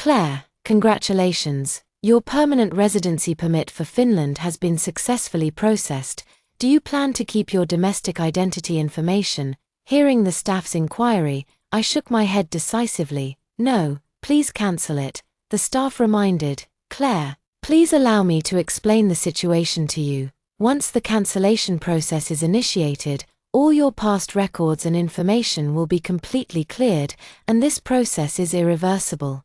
Claire, congratulations. Your permanent residency permit for Finland has been successfully processed. Do you plan to keep your domestic identity information? Hearing the staff's inquiry, I shook my head decisively. No, please cancel it. The staff reminded. Claire, please allow me to explain the situation to you. Once the cancellation process is initiated, all your past records and information will be completely cleared, and this process is irreversible.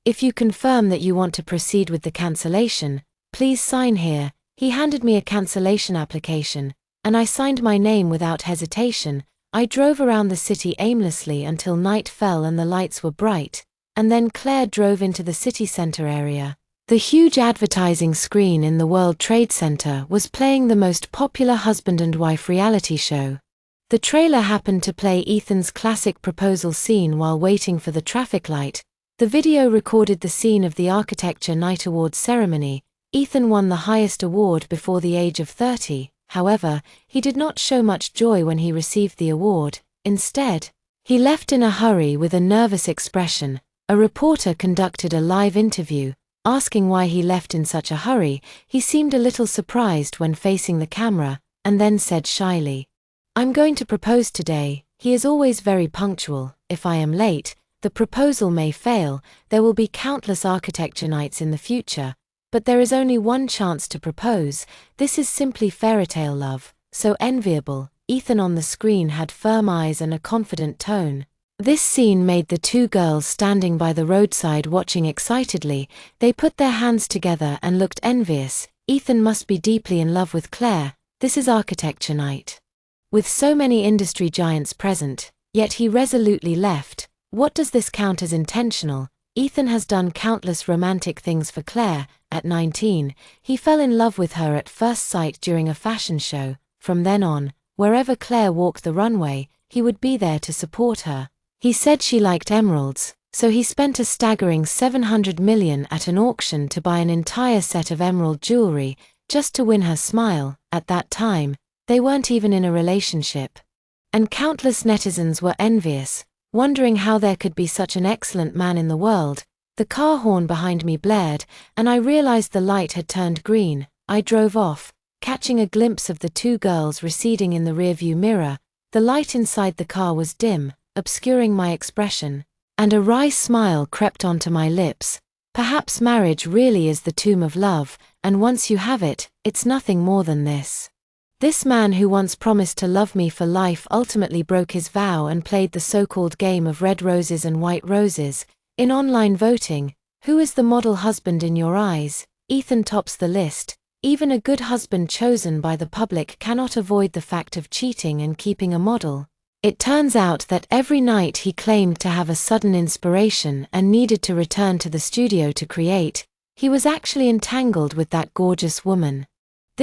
If you confirm that you want to proceed with the cancellation, please sign here. He handed me a cancellation application, and I signed my name without hesitation. I drove around the city aimlessly until night fell and the lights were bright, and then Claire drove into the city center area. The huge advertising screen in the World Trade Center was playing the most popular husband and wife reality show. The trailer happened to play Ethan's classic proposal scene while waiting for the traffic light. The video recorded the scene of the Architecture Night Awards ceremony. Ethan won the highest award before the age of 30, however, he did not show much joy when he received the award. Instead, he left in a hurry with a nervous expression. A reporter conducted a live interview, asking why he left in such a hurry. He seemed a little surprised when facing the camera, and then said shyly, "I'm going to propose today." He is always very punctual. If I am late, the proposal may fail. There will be countless architecture nights in the future, but there is only one chance to propose. This is simply fairytale love, so enviable. Ethan on the screen had firm eyes and a confident tone. This scene made the two girls standing by the roadside watching excitedly. They put their hands together and looked envious. Ethan must be deeply in love with Claire. This is architecture night. With so many industry giants present, yet he resolutely left. What does this count as intentional? Ethan has done countless romantic things for Claire. At 19, he fell in love with her at first sight during a fashion show. From then on, wherever Claire walked the runway, he would be there to support her. He said she liked emeralds, so he spent a staggering $700 million at an auction to buy an entire set of emerald jewelry, just to win her smile. At that time, they weren't even in a relationship. And countless netizens were envious, wondering how there could be such an excellent man in the world. The car horn behind me blared, and I realized the light had turned green. I drove off, catching a glimpse of the two girls receding in the rearview mirror. The light inside the car was dim, obscuring my expression, and a wry smile crept onto my lips. Perhaps marriage really is the tomb of love, and once you have it, it's nothing more than this. This man who once promised to love me for life ultimately broke his vow and played the so-called game of red roses and white roses. In online voting, who is the model husband in your eyes? Ethan tops the list. Even a good husband chosen by the public cannot avoid the fact of cheating and keeping a model. It turns out that every night he claimed to have a sudden inspiration and needed to return to the studio to create, he was actually entangled with that gorgeous woman.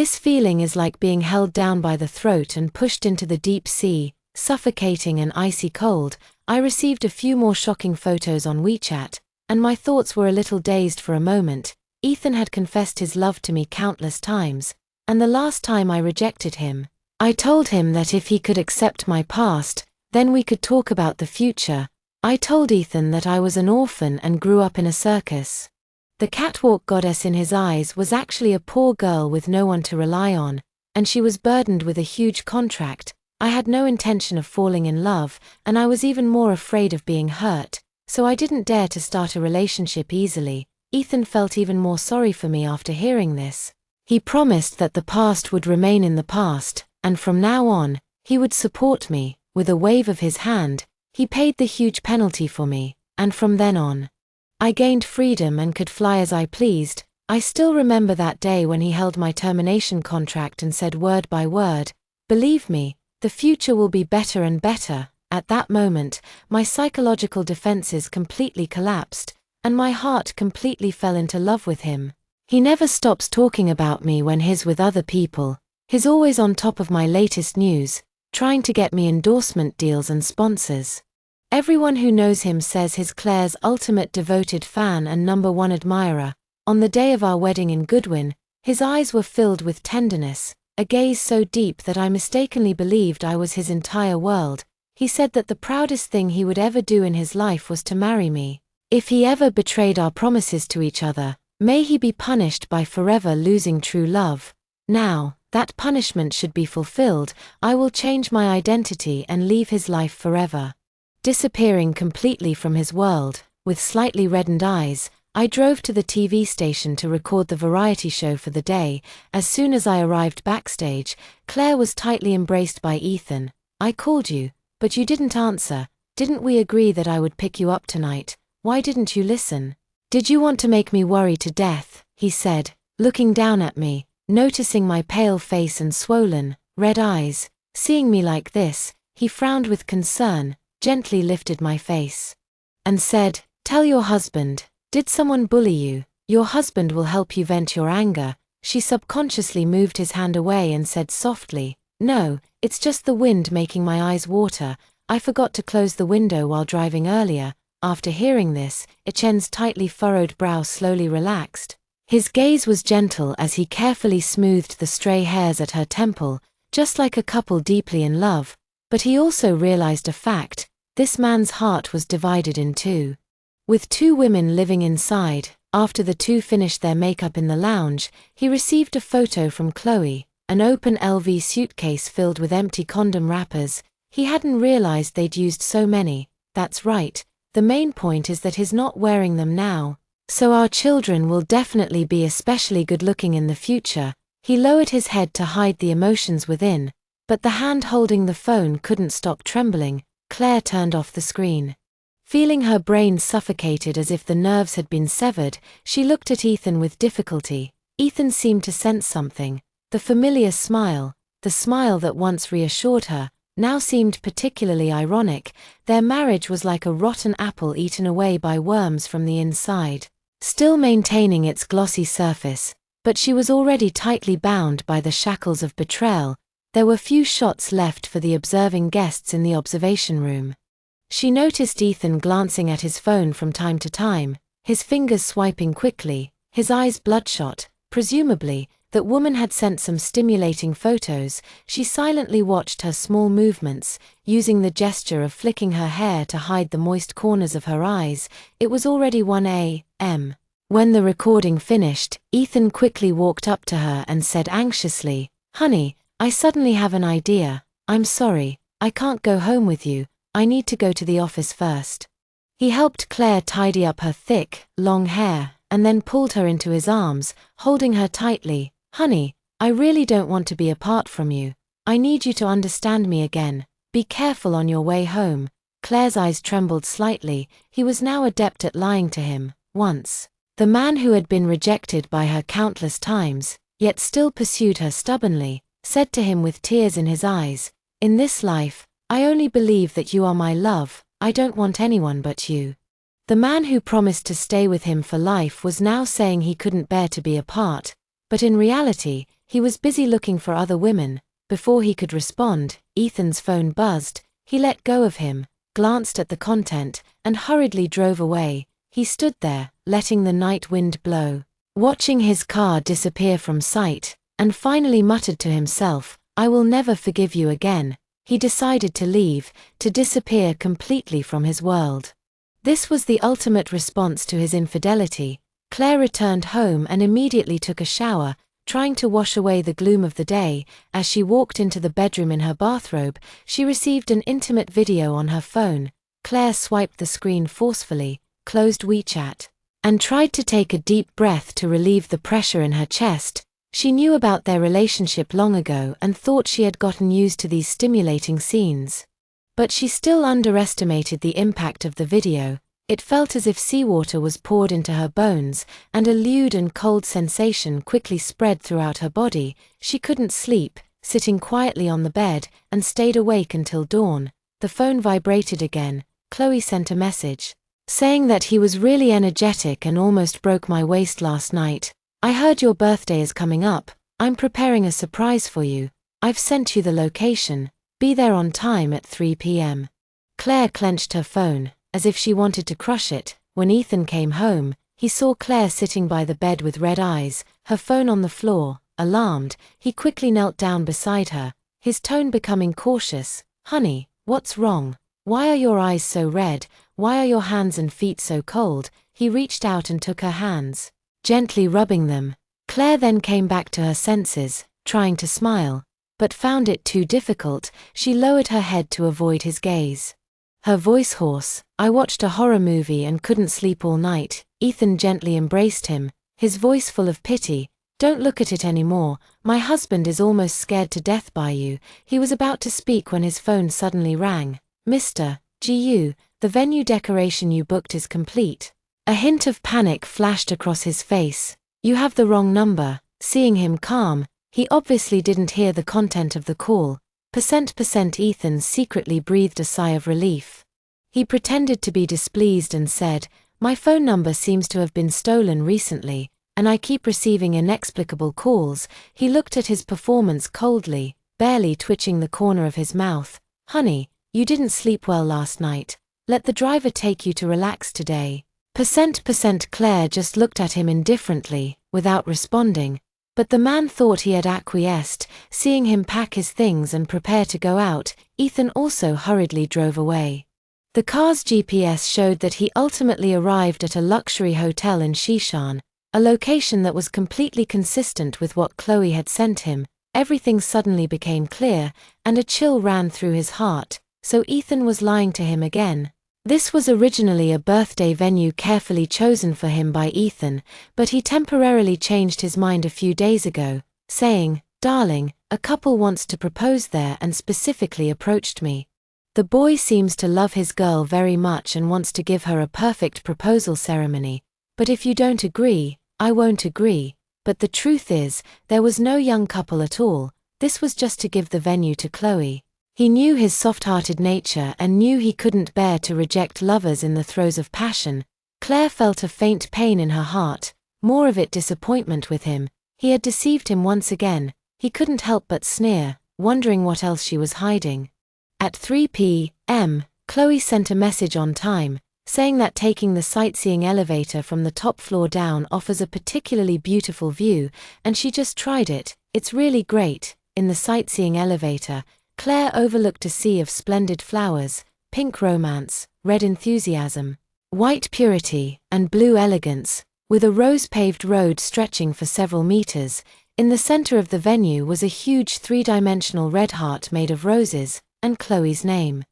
This feeling is like being held down by the throat and pushed into the deep sea, suffocating and icy cold. I received a few more shocking photos on WeChat, and my thoughts were a little dazed for a moment. Ethan had confessed his love to me countless times, and the last time I rejected him, I told him that if he could accept my past, then we could talk about the future. I told Ethan that I was an orphan and grew up in a circus. The catwalk goddess in his eyes was actually a poor girl with no one to rely on, and she was burdened with a huge contract. I had no intention of falling in love, and I was even more afraid of being hurt, so I didn't dare to start a relationship easily. Ethan felt even more sorry for me after hearing this. He promised that the past would remain in the past, and from now on, he would support me. With a wave of his hand, he paid the huge penalty for me, and from then on, I gained freedom and could fly as I pleased. I still remember that day when he held my termination contract and said word by word, "Believe me, the future will be better and better." At that moment, my psychological defenses completely collapsed, and my heart completely fell into love with him. He never stops talking about me when he's with other people. He's always on top of my latest news, trying to get me endorsement deals and sponsors. Everyone who knows him says he's Claire's ultimate devoted fan and #1 admirer. On the day of our wedding in Goodwin, his eyes were filled with tenderness, a gaze so deep that I mistakenly believed I was his entire world. He said that the proudest thing he would ever do in his life was to marry me. If he ever betrayed our promises to each other, may he be punished by forever losing true love. Now, that punishment should be fulfilled, I will change my identity and leave his life forever. Disappearing completely from his world, with slightly reddened eyes, I drove to the TV station to record the variety show for the day. As soon as I arrived backstage, Claire was tightly embraced by Ethan. I called you, but you didn't answer. Didn't we agree that I would pick you up tonight? Why didn't you listen? Did you want to make me worry to death? He said, looking down at me, noticing my pale face and swollen, red eyes. Seeing me like this, he frowned with concern, gently lifted my face, and said, "Tell your husband, did someone bully you? Your husband will help you vent your anger." She subconsciously moved his hand away and said softly, "No, it's just the wind making my eyes water. I forgot to close the window while driving earlier." After hearing this, Etienne's tightly furrowed brow slowly relaxed. His gaze was gentle as he carefully smoothed the stray hairs at her temple, just like a couple deeply in love. But he also realized a fact: this man's heart was divided in two. With two women living inside, after the two finished their makeup in the lounge, he received a photo from Chloe, an open LV suitcase filled with empty condom wrappers. He hadn't realized they'd used so many. That's right. The main point is that he's not wearing them now. So our children will definitely be especially good-looking in the future. He lowered his head to hide the emotions within, but the hand holding the phone couldn't stop trembling. Claire turned off the screen. Feeling her brain suffocated as if the nerves had been severed, she looked at Ethan with difficulty. Ethan seemed to sense something. The familiar smile, the smile that once reassured her, now seemed particularly ironic. Their marriage was like a rotten apple eaten away by worms from the inside, still maintaining its glossy surface, but she was already tightly bound by the shackles of betrayal. There were few shots left for the observing guests in the observation room. She noticed Ethan glancing at his phone from time to time, his fingers swiping quickly, his eyes bloodshot. Presumably, that woman had sent some stimulating photos. She silently watched her small movements, using the gesture of flicking her hair to hide the moist corners of her eyes. It was already 1 a.m. When the recording finished, Ethan quickly walked up to her and said anxiously, "Honey, I suddenly have an idea. I'm sorry, I can't go home with you. I need to go to the office first." He helped Claire tidy up her thick, long hair, and then pulled her into his arms, holding her tightly. "Honey, I really don't want to be apart from you. I need you to understand me again. Be careful on your way home." Claire's eyes trembled slightly. He was now adept at lying to him. Once, the man who had been rejected by her countless times, yet still pursued her stubbornly, said to him with tears in his eyes, "In this life, I only believe that you are my love. I don't want anyone but you." The man who promised to stay with him for life was now saying he couldn't bear to be apart, but in reality, he was busy looking for other women. Before he could respond, Ethan's phone buzzed. He let go of him, glanced at the content, and hurriedly drove away. He stood there, letting the night wind blow, watching his car disappear from sight, and finally muttered to himself, "I will never forgive you again." He decided to leave, to disappear completely from his world. This was the ultimate response to his infidelity. Claire returned home and immediately took a shower, trying to wash away the gloom of the day. As she walked into the bedroom in her bathrobe, she received an intimate video on her phone. Claire swiped the screen forcefully, closed WeChat, and tried to take a deep breath to relieve the pressure in her chest. She knew about their relationship long ago and thought she had gotten used to these stimulating scenes. But she still underestimated the impact of the video. It felt as if seawater was poured into her bones, and a lewd and cold sensation quickly spread throughout her body. She couldn't sleep, sitting quietly on the bed, and stayed awake until dawn. The phone vibrated again. Chloe sent a message, saying that he was really energetic and almost broke my waist last night. "I heard your birthday is coming up. I'm preparing a surprise for you. I've sent you the location. Be there on time at 3 p.m. Claire clenched her phone, as if she wanted to crush it. When Ethan came home, he saw Claire sitting by the bed with red eyes, her phone on the floor. Alarmed, he quickly knelt down beside her, his tone becoming cautious. "Honey, what's wrong? Why are your eyes so red? Why are your hands and feet so cold? He reached out and took her hands, gently rubbing them. Claire then came back to her senses, trying to smile, but found it too difficult. She lowered her head to avoid his gaze. Her voice hoarse. I watched a horror movie and couldn't sleep all night. Ethan gently embraced him, his voice full of pity. Don't look at it anymore. My husband is almost scared to death by you. He was about to speak when his phone suddenly rang. Mr. Gu, the venue decoration you booked is complete. A hint of panic flashed across his face. You have the wrong number. Seeing him calm, he obviously didn't hear the content of the call. Ethan secretly breathed a sigh of relief. He pretended to be displeased and said, my phone number seems to have been stolen recently, and I keep receiving inexplicable calls. He looked at his performance coldly, barely twitching the corner of his mouth. Honey, you didn't sleep well last night. Let the driver take you to relax today. Claire just looked at him indifferently, without responding. But the man thought he had acquiesced. Seeing him pack his things and prepare to go out, Ethan also hurriedly drove away. The car's GPS showed that he ultimately arrived at a luxury hotel in Shin-chan, a location that was completely consistent with what Chloe had sent him. Everything suddenly became clear, and a chill ran through his heart. So Ethan was lying to him again. This was originally a birthday venue carefully chosen for him by Ethan, but he temporarily changed his mind a few days ago, saying, Darling, a couple wants to propose there and specifically approached me. The boy seems to love his girl very much and wants to give her a perfect proposal ceremony. But if you don't agree, I won't agree. But the truth is, there was no young couple at all. This was just to give the venue to Chloe. He knew his soft-hearted nature and knew he couldn't bear to reject lovers in the throes of passion. Claire felt a faint pain in her heart, more of it disappointment with him. He had deceived him once again. He couldn't help but sneer, wondering what else she was hiding. At 3 p.m., Chloe sent a message on time, saying that taking the sightseeing elevator from the top floor down offers a particularly beautiful view, and she just tried it. It's really great. In the sightseeing elevator, Claire overlooked a sea of splendid flowers, pink romance, red enthusiasm, white purity, and blue elegance, with a rose-paved road stretching for several meters. In the center of the venue was a huge three-dimensional red heart made of roses, and Chloe's name.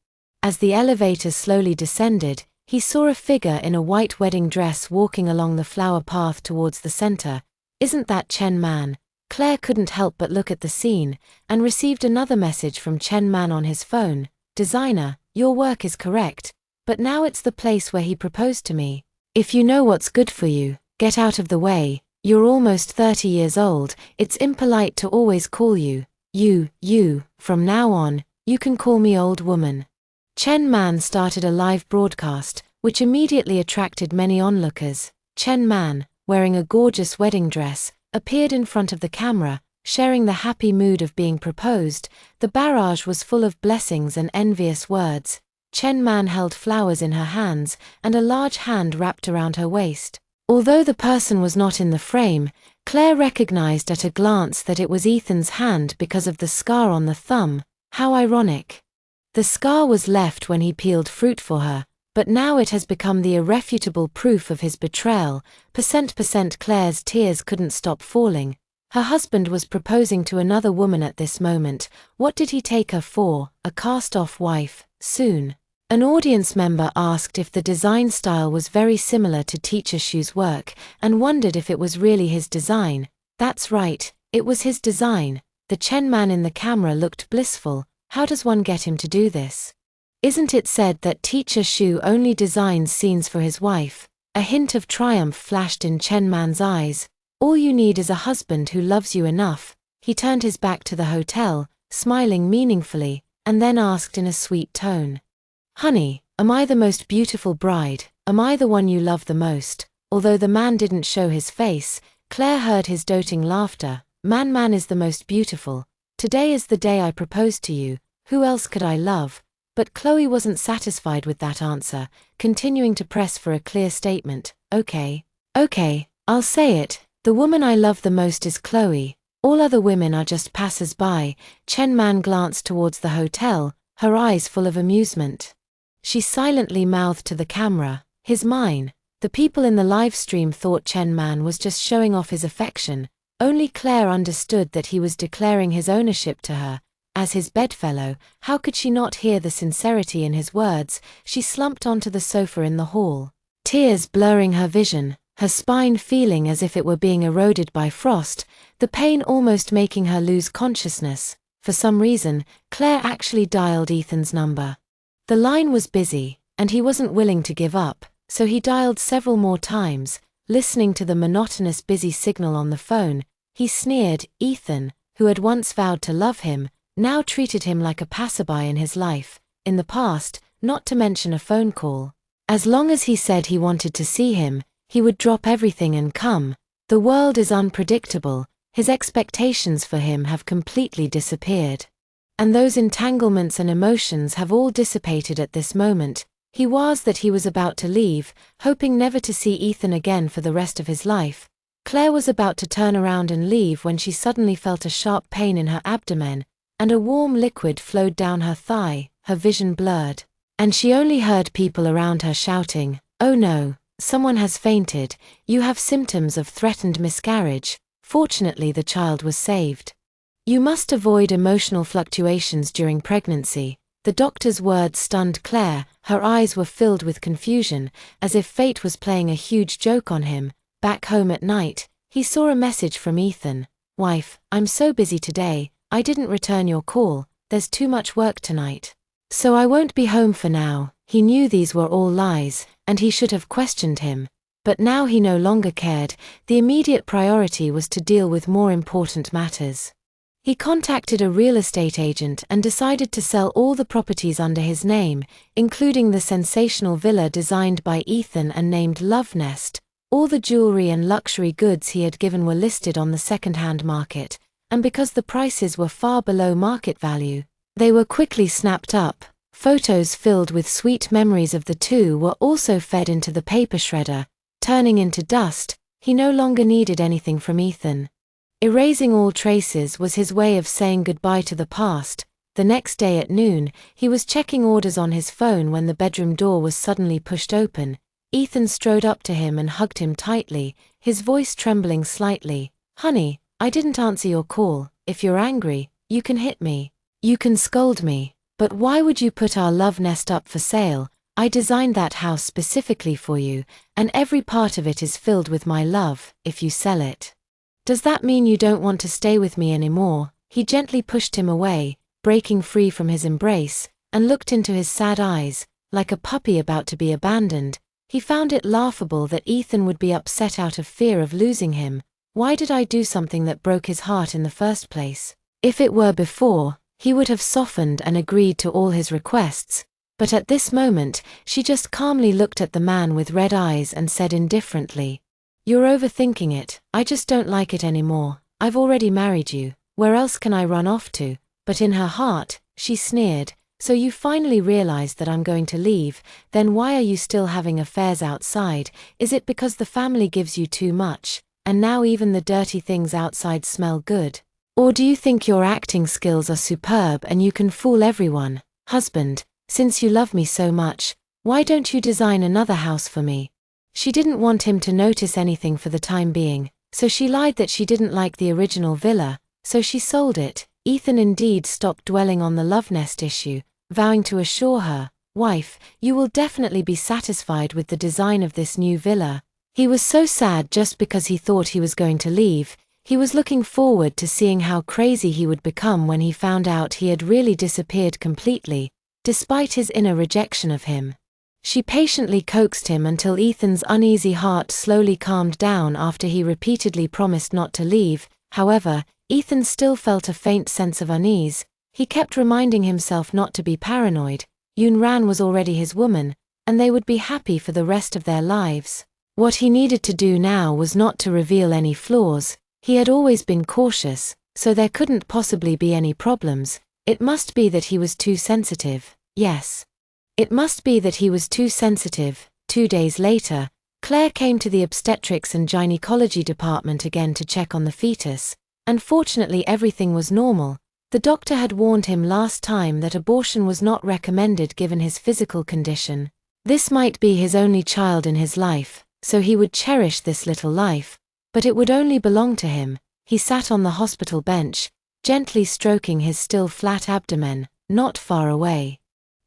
As the elevator slowly descended, he saw a figure in a white wedding dress walking along the flower path towards the center. Isn't that Chen-man? Claire couldn't help but look at the scene, and received another message from Chen-man on his phone. Designer, your work is correct, but now it's the place where he proposed to me. If you know what's good for you, get out of the way. You're almost 30 years old. It's impolite to always call you. From now on, you can call me old woman. Chen-man started a live broadcast, which immediately attracted many onlookers. Chen-man, wearing a gorgeous wedding dress, appeared in front of the camera, sharing the happy mood of being proposed. The barrage was full of blessings and envious words. Chen-man held flowers in her hands, and a large hand wrapped around her waist. Although the person was not in the frame, Claire recognized at a glance that it was Ethan's hand because of the scar on the thumb. How ironic. The scar was left when he peeled fruit for her, but now it has become the irrefutable proof of his betrayal. Claire's tears couldn't stop falling. Her husband was proposing to another woman at this moment. What did he take her for, a cast-off wife? Soon. An audience member asked if the design style was very similar to Teacher Shu's work, and wondered if it was really his design. That's right, it was his design. The Chen-man in the camera looked blissful. How does one get him to do this? Isn't it said that Teacher Shu only designs scenes for his wife? A hint of triumph flashed in Chen-man's eyes. All you need is a husband who loves you enough. He turned his back to the hotel, smiling meaningfully, and then asked in a sweet tone. Honey, am I the most beautiful bride? Am I the one you love the most? Although the man didn't show his face, Claire heard his doting laughter. Man is the most beautiful. Today is the day I proposed to you. Who else could I love? But Chloe wasn't satisfied with that answer, continuing to press for a clear statement. Okay, I'll say it. The woman I love the most is Chloe. All other women are just passers-by. Chen-man glanced towards the hotel, her eyes full of amusement. She silently mouthed to the camera, "His mine." The people in the live stream thought Shin-man was just showing off his affection. Only Claire understood that he was declaring his ownership to her. As his bedfellow, how could she not hear the sincerity in his words? She slumped onto the sofa in the hall, tears blurring her vision, her spine feeling as if it were being eroded by frost, the pain almost making her lose consciousness. For some reason, Claire actually dialed Ethan's number. The line was busy, and he wasn't willing to give up, so he dialed several more times. Listening to the monotonous busy signal on the phone, he sneered. Ethan, who had once vowed to love him, now treated him like a passerby in his life, in the past, not to mention a phone call. As long as he said he wanted to see him, he would drop everything and come. The world is unpredictable, his expectations for him have completely disappeared. And those entanglements and emotions have all dissipated at this moment. He was about to leave, hoping never to see Ethan again for the rest of his life. Claire was about to turn around and leave when she suddenly felt a sharp pain in her abdomen, and a warm liquid flowed down her thigh. Her vision blurred, and she only heard people around her shouting, "Oh no, someone has fainted, you have symptoms of threatened miscarriage." Fortunately, the child was saved. "You must avoid emotional fluctuations during pregnancy." The doctor's words stunned Claire. Her eyes were filled with confusion, as if fate was playing a huge joke on him. Back home at night, he saw a message from Ethan. "Wife, I'm so busy today, I didn't return your call, there's too much work tonight. So I won't be home for now." He knew these were all lies, and he should have questioned him. But now he no longer cared. The immediate priority was to deal with more important matters. He contacted a real estate agent and decided to sell all the properties under his name, including the sensational villa designed by Ethan and named Love Nest. All the jewelry and luxury goods he had given were listed on the second-hand market, and because the prices were far below market value, they were quickly snapped up. Photos filled with sweet memories of the two were also fed into the paper shredder. Turning into dust, he no longer needed anything from Ethan. Erasing all traces was his way of saying goodbye to the past. The next day at noon, he was checking orders on his phone when the bedroom door was suddenly pushed open. Ethan strode up to him and hugged him tightly, his voice trembling slightly. "Honey, I didn't answer your call. If you're angry, you can hit me. You can scold me. But why would you put our love nest up for sale? I designed that house specifically for you, and every part of it is filled with my love. If you sell it, does that mean you don't want to stay with me anymore?" He gently pushed him away, breaking free from his embrace, and looked into his sad eyes, like a puppy about to be abandoned. He found it laughable that Ethan would be upset out of fear of losing him. Why did I do something that broke his heart in the first place? If it were before, he would have softened and agreed to all his requests. But at this moment, she just calmly looked at the man with red eyes and said indifferently, "You're overthinking it. I just don't like it anymore. I've already married you. Where else can I run off to?" But in her heart, she sneered, "So you finally realized that I'm going to leave, then why are you still having affairs outside? Is it because the family gives you too much, and now even the dirty things outside smell good? Or do you think your acting skills are superb and you can fool everyone? Husband, since you love me so much, why don't you design another house for me?" She didn't want him to notice anything for the time being, so she lied that she didn't like the original villa, so she sold it. Ethan indeed stopped dwelling on the love nest issue, vowing to assure her, "Wife, you will definitely be satisfied with the design of this new villa." He was so sad just because he thought he was going to leave. He was looking forward to seeing how crazy he would become when he found out he had really disappeared completely, despite his inner rejection of him. She patiently coaxed him until Ethan's uneasy heart slowly calmed down after he repeatedly promised not to leave. However, Ethan still felt a faint sense of unease. He kept reminding himself not to be paranoid. Yun-ran was already his woman, and they would be happy for the rest of their lives. What he needed to do now was not to reveal any flaws. He had always been cautious, so there couldn't possibly be any problems. It must be that he was too sensitive. Yes. It must be that he was too sensitive. 2 days later, Claire came to the obstetrics and gynecology department again to check on the fetus. Unfortunately, everything was normal. The doctor had warned him last time that abortion was not recommended given his physical condition. This might be his only child in his life, so he would cherish this little life, but it would only belong to him. He sat on the hospital bench, gently stroking his still flat abdomen, not far away.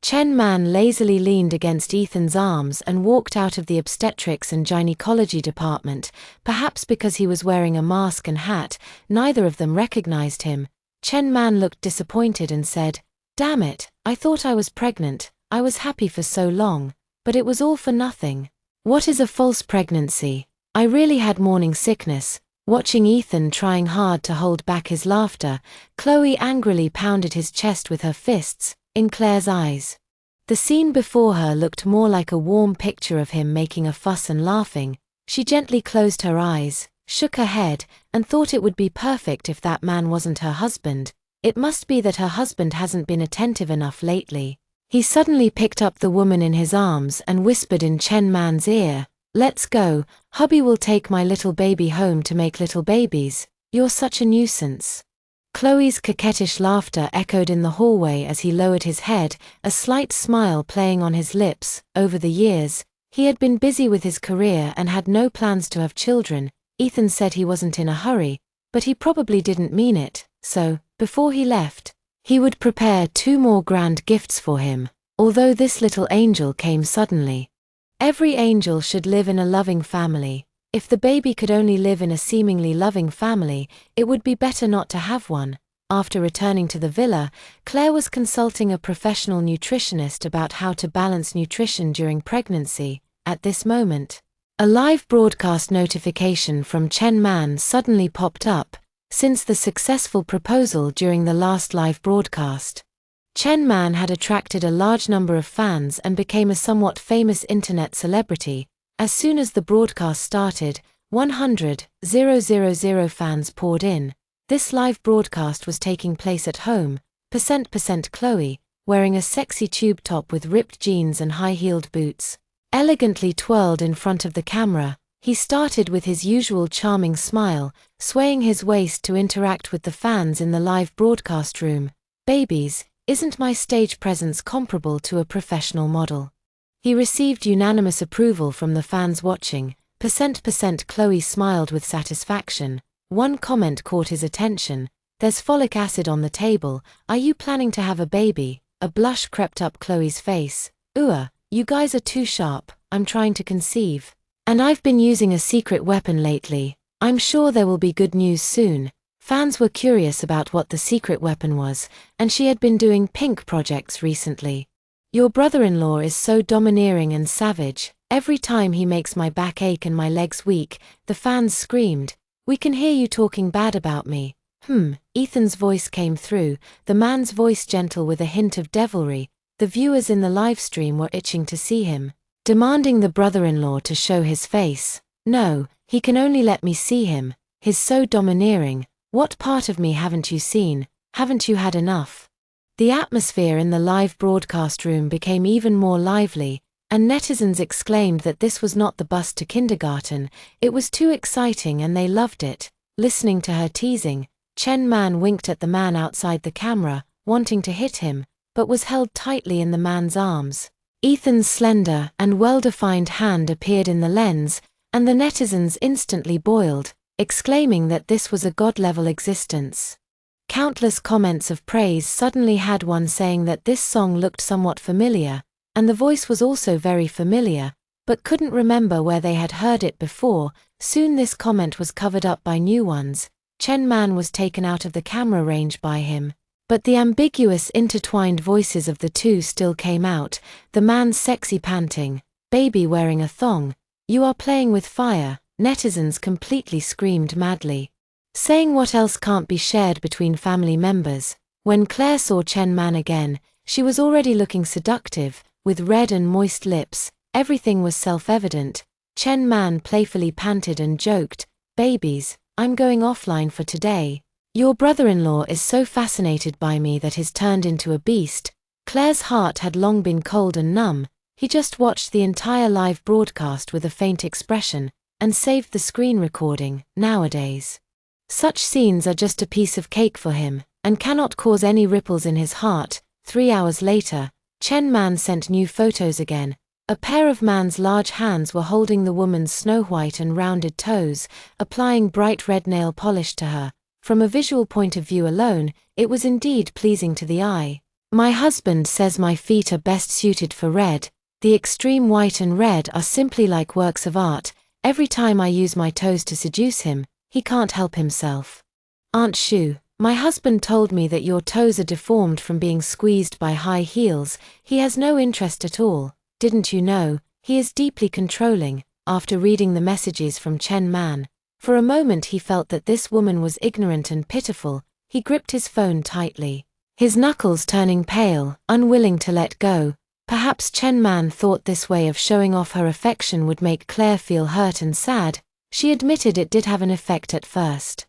Shin-chan lazily leaned against Ethan's arms and walked out of the obstetrics and gynecology department, perhaps because he was wearing a mask and hat. Neither of them recognized him. Shin-chan looked disappointed and said, "Damn it, I thought I was pregnant. I was happy for so long, but it was all for nothing. What is a false pregnancy? I really had morning sickness." Watching Ethan trying hard to hold back his laughter, Chloe angrily pounded his chest with her fists, in Claire's eyes. The scene before her looked more like a warm picture of him making a fuss and laughing. She gently closed her eyes, shook her head, and thought it would be perfect if that man wasn't her husband. It must be that her husband hasn't been attentive enough lately. He suddenly picked up the woman in his arms and whispered in Shin-chan's ear, "Let's go, hubby will take my little baby home to make little babies. You're such a nuisance." Chloe's coquettish laughter echoed in the hallway as he lowered his head, a slight smile playing on his lips. Over the years, he had been busy with his career and had no plans to have children. Ethan said he wasn't in a hurry, but he probably didn't mean it, so, before he left, he would prepare 2 more grand gifts for him, although this little angel came suddenly. Every angel should live in a loving family. If the baby could only live in a seemingly loving family, it would be better not to have one. After returning to the villa, Claire was consulting a professional nutritionist about how to balance nutrition during pregnancy. At this moment, a live broadcast notification from Shin-chan suddenly popped up, since the successful proposal during the last live broadcast. Shin-chan had attracted a large number of fans and became a somewhat famous internet celebrity. As soon as the broadcast started, 100,000 fans poured in. This live broadcast was taking place at home. Chloe, wearing a sexy tube top with ripped jeans and high-heeled boots, elegantly twirled in front of the camera. He started with his usual charming smile, swaying his waist to interact with the fans in the live broadcast room. "Babies, isn't my stage presence comparable to a professional model?" He received unanimous approval from the fans watching. Chloe smiled with satisfaction. One comment caught his attention. "There's folic acid on the table. Are you planning to have a baby?" A blush crept up Chloe's face. You guys are too sharp. I'm trying to conceive. And I've been using a secret weapon lately. I'm sure there will be good news soon." Fans were curious about what the secret weapon was, and she had been doing pink projects recently. "Your brother-in-law is so domineering and savage. Every time he makes my back ache and my legs weak," the fans screamed. "We can hear you talking bad about me." Ethan's voice came through, the man's voice gentle with a hint of devilry. The viewers in the livestream were itching to see him, demanding the brother-in-law to show his face. "No, he can only let me see him. He's so domineering. What part of me haven't you seen? Haven't you had enough?" The atmosphere in the live broadcast room became even more lively, and netizens exclaimed that this was not the bus to kindergarten. It was too exciting and they loved it. Listening to her teasing, Shin-chan winked at the man outside the camera, wanting to hit him, but was held tightly in the man's arms. Ethan's slender and well-defined hand appeared in the lens, and the netizens instantly boiled, exclaiming that this was a god-level existence. Countless comments of praise suddenly had one saying that this song looked somewhat familiar, and the voice was also very familiar, but couldn't remember where they had heard it before. Soon this comment was covered up by new ones. Shin-chan was taken out of the camera range by him, but the ambiguous intertwined voices of the two still came out, the man's sexy panting, "Baby wearing a thong, you are playing with fire." Netizens completely screamed madly, saying what else can't be shared between family members. When Claire saw Shin-chan again, she was already looking seductive, with red and moist lips. Everything was self-evident. Shin-chan playfully panted and joked, "Babies, I'm going offline for today. Your brother-in-law is so fascinated by me that he's turned into a beast." Claire's heart had long been cold and numb. He just watched the entire live broadcast with a faint expression, and saved the screen recording. Nowadays, such scenes are just a piece of cake for him, and cannot cause any ripples in his heart. 3 hours later, Shin-man sent new photos again. A pair of man's large hands were holding the woman's snow-white and rounded toes, applying bright red nail polish to her. From a visual point of view alone, it was indeed pleasing to the eye. My husband says my feet are best suited for red. The extreme white and red are simply like works of art. Every time I use my toes to seduce him, he can't help himself. Aunt Shu, my husband told me that your toes are deformed from being squeezed by high heels. He has no interest at all. Didn't you know? He is deeply controlling. After reading the messages from Shin-man, for a moment he felt that this woman was ignorant and pitiful. He gripped his phone tightly, his knuckles turning pale, unwilling to let go. Perhaps Shin-man thought this way of showing off her affection would make Claire feel hurt and sad. She admitted it did have an effect at first.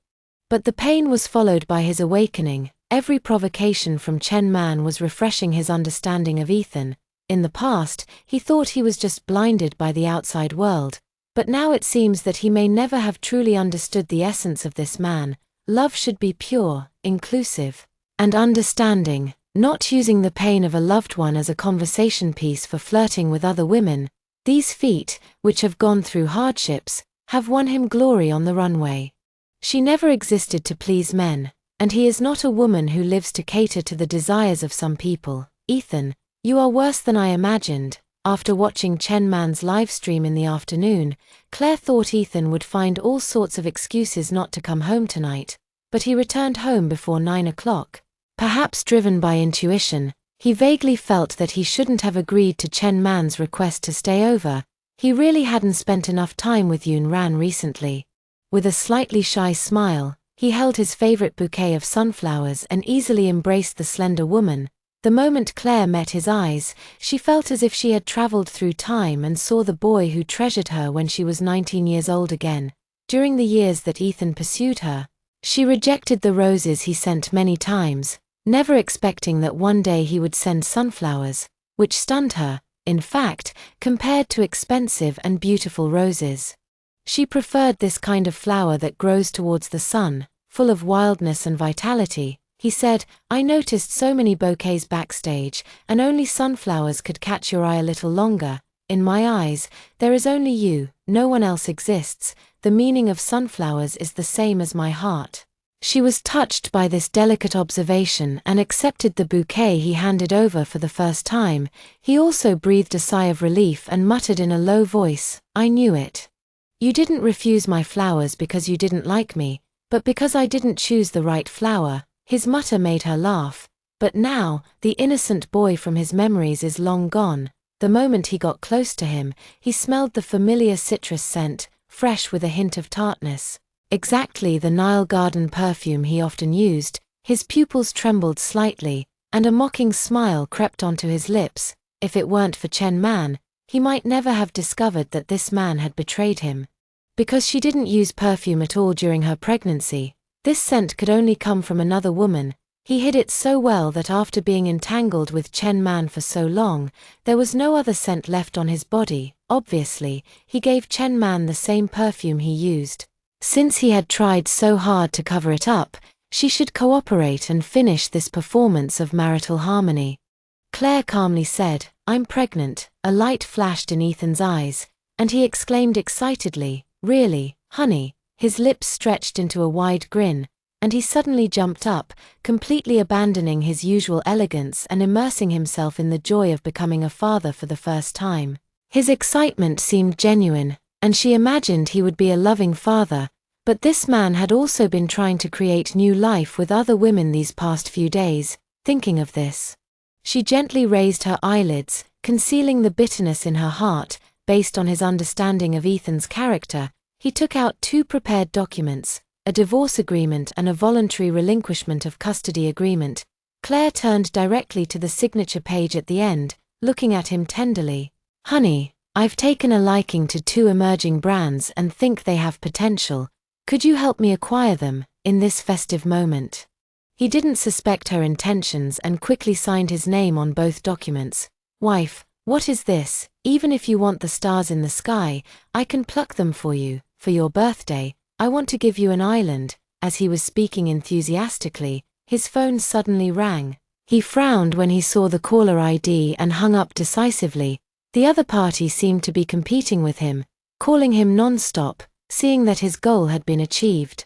But the pain was followed by his awakening. Every provocation from Shin-man was refreshing his understanding of Ethan. In the past, he thought he was just blinded by the outside world, but now it seems that he may never have truly understood the essence of this man. Love should be pure, inclusive, and understanding, not using the pain of a loved one as a conversation piece for flirting with other women. These feet, which have gone through hardships, have won him glory on the runway. She never existed to please men, and he is not a woman who lives to cater to the desires of some people. Ethan, you are worse than I imagined. After watching Shin-man's livestream in the afternoon, Claire thought Ethan would find all sorts of excuses not to come home tonight, but he returned home before 9 o'clock. Perhaps driven by intuition, he vaguely felt that he shouldn't have agreed to Shin-man's request to stay over. He really hadn't spent enough time with Yoon-ran recently. With a slightly shy smile, he held his favorite bouquet of sunflowers and easily embraced the slender woman. The moment Claire met his eyes, she felt as if she had traveled through time and saw the boy who treasured her when she was 19 years old again. During the years that Ethan pursued her, she rejected the roses he sent many times, never expecting that one day he would send sunflowers, which stunned her, in fact, compared to expensive and beautiful roses. She preferred this kind of flower that grows towards the sun, full of wildness and vitality. He said, I noticed so many bouquets backstage, and only sunflowers could catch your eye a little longer. In my eyes, there is only you, no one else exists. The meaning of sunflowers is the same as my heart. She was touched by this delicate observation and accepted the bouquet he handed over for the first time. He also breathed a sigh of relief and muttered in a low voice, I knew it. You didn't refuse my flowers because you didn't like me, but because I didn't choose the right flower. His mutter made her laugh, but now, the innocent boy from his memories is long gone. The moment he got close to him, he smelled the familiar citrus scent, fresh with a hint of tartness. Exactly the Nile garden perfume he often used. His pupils trembled slightly, and a mocking smile crept onto his lips. If it weren't for Shin-man, he might never have discovered that this man had betrayed him. Because she didn't use perfume at all during her pregnancy, this scent could only come from another woman. He hid it so well that after being entangled with Shin-man for so long, there was no other scent left on his body. Obviously, he gave Shin-man the same perfume he used. Since he had tried so hard to cover it up, she should cooperate and finish this performance of marital harmony. Claire calmly said, I'm pregnant. A light flashed in Ethan's eyes, and he exclaimed excitedly, Really, honey? His lips stretched into a wide grin, and he suddenly jumped up, completely abandoning his usual elegance and immersing himself in the joy of becoming a father for the first time. His excitement seemed genuine, and she imagined he would be a loving father, but this man had also been trying to create new life with other women these past few days. Thinking of this, she gently raised her eyelids, concealing the bitterness in her heart. Based on his understanding of Ethan's character, he took out 2 prepared documents, a divorce agreement and a voluntary relinquishment of custody agreement. Claire turned directly to the signature page at the end, looking at him tenderly. Honey, I've taken a liking to 2 emerging brands and think they have potential. Could you help me acquire them, in this festive moment? He didn't suspect her intentions and quickly signed his name on both documents. Wife, what is this? Even if you want the stars in the sky, I can pluck them for you. For your birthday, I want to give you an island. As he was speaking enthusiastically, his phone suddenly rang. He frowned when he saw the caller ID and hung up decisively. The other party seemed to be competing with him, calling him non-stop, seeing that his goal had been achieved.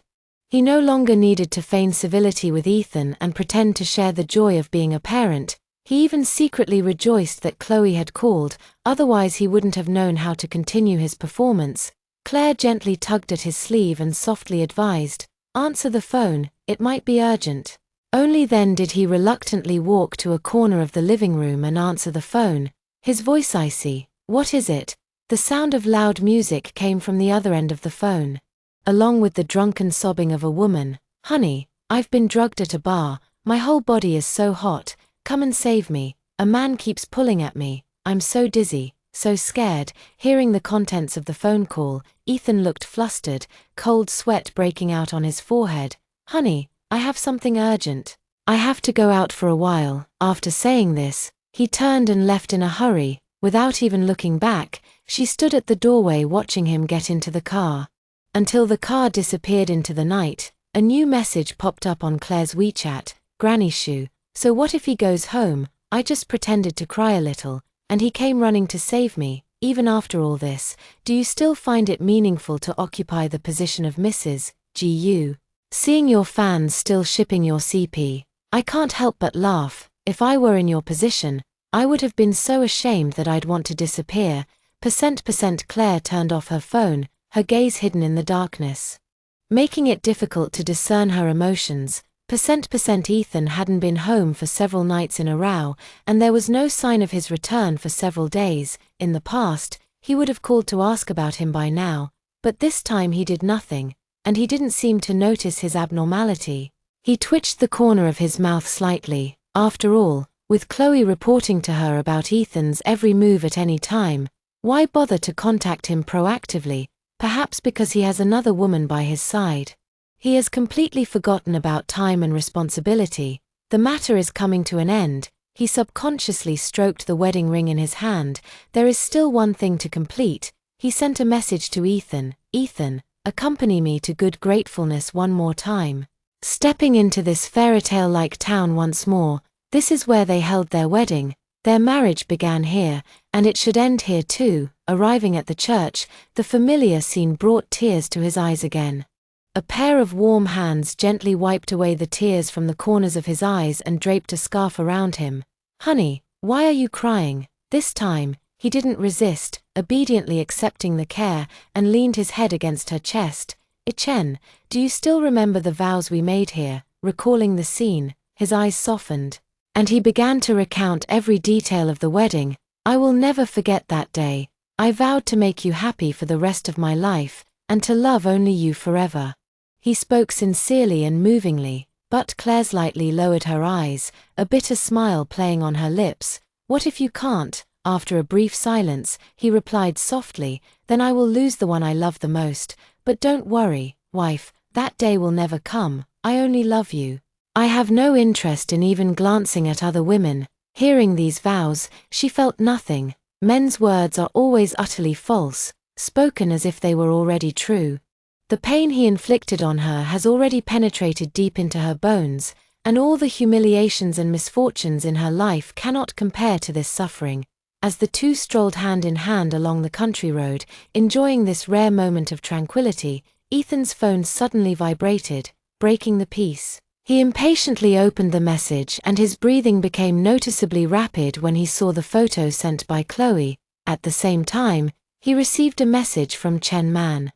He no longer needed to feign civility with Ethan and pretend to share the joy of being a parent. He even secretly rejoiced that Chloe had called, otherwise he wouldn't have known how to continue his performance. Claire gently tugged at his sleeve and softly advised, "Answer the phone, it might be urgent." Only then did he reluctantly walk to a corner of the living room and answer the phone, his voice icy. "What is it?" The sound of loud music came from the other end of the phone, along with the drunken sobbing of a woman. "Honey, I've been drugged at a bar, my whole body is so hot, come and save me, a man keeps pulling at me, I'm so dizzy, so scared." Hearing the contents of the phone call, Ethan looked flustered, cold sweat breaking out on his forehead. "Honey, I have something urgent. I have to go out for a while." After saying this, he turned and left in a hurry. Without even looking back, she stood at the doorway watching him get into the car. Until the car disappeared into the night, a new message popped up on Claire's WeChat. "Granny Shu, so what if he goes home? I just pretended to cry a little, and he came running to save me. Even after all this, do you still find it meaningful to occupy the position of Mrs. Gu? Seeing your fans still shipping your CP, I can't help but laugh. If I were in your position, I would have been so ashamed that I'd want to disappear." Claire turned off her phone, her gaze hidden in the darkness, making it difficult to discern her emotions. Ethan hadn't been home for several nights in a row, and there was no sign of his return for several days. In the past, he would have called to ask about him by now, but this time he did nothing, and he didn't seem to notice his abnormality. He twitched the corner of his mouth slightly. After all, with Chloe reporting to her about Ethan's every move at any time, why bother to contact him proactively? Perhaps because he has another woman by his side. He has completely forgotten about time and responsibility. The matter is coming to an end. He subconsciously stroked the wedding ring in his hand. There is still one thing to complete. He sent a message to Ethan. "Ethan, accompany me to Good Gratefulness one more time." Stepping into this fairytale-like town once more, this is where they held their wedding. Their marriage began here, and it should end here too. Arriving at the church, the familiar scene brought tears to his eyes again. A pair of warm hands gently wiped away the tears from the corners of his eyes and draped a scarf around him. "Honey, why are you crying?" This time, he didn't resist, obediently accepting the care, and leaned his head against her chest. "Ichen, do you still remember the vows we made here?" Recalling the scene, his eyes softened, and he began to recount every detail of the wedding. "I will never forget that day. I vowed to make you happy for the rest of my life, and to love only you forever." He spoke sincerely and movingly, but Claire lightly lowered her eyes, a bitter smile playing on her lips. "What if you can't?" After a brief silence, he replied softly, "Then I will lose the one I love the most. But don't worry, wife, that day will never come. I only love you. I have no interest in even glancing at other women." Hearing these vows, she felt nothing. Men's words are always utterly false, spoken as if they were already true. The pain he inflicted on her has already penetrated deep into her bones, and all the humiliations and misfortunes in her life cannot compare to this suffering. As the two strolled hand in hand along the country road, enjoying this rare moment of tranquility, Ethan's phone suddenly vibrated, breaking the peace. He impatiently opened the message and his breathing became noticeably rapid when he saw the photo sent by Chloe. At the same time, he received a message from Chen Man.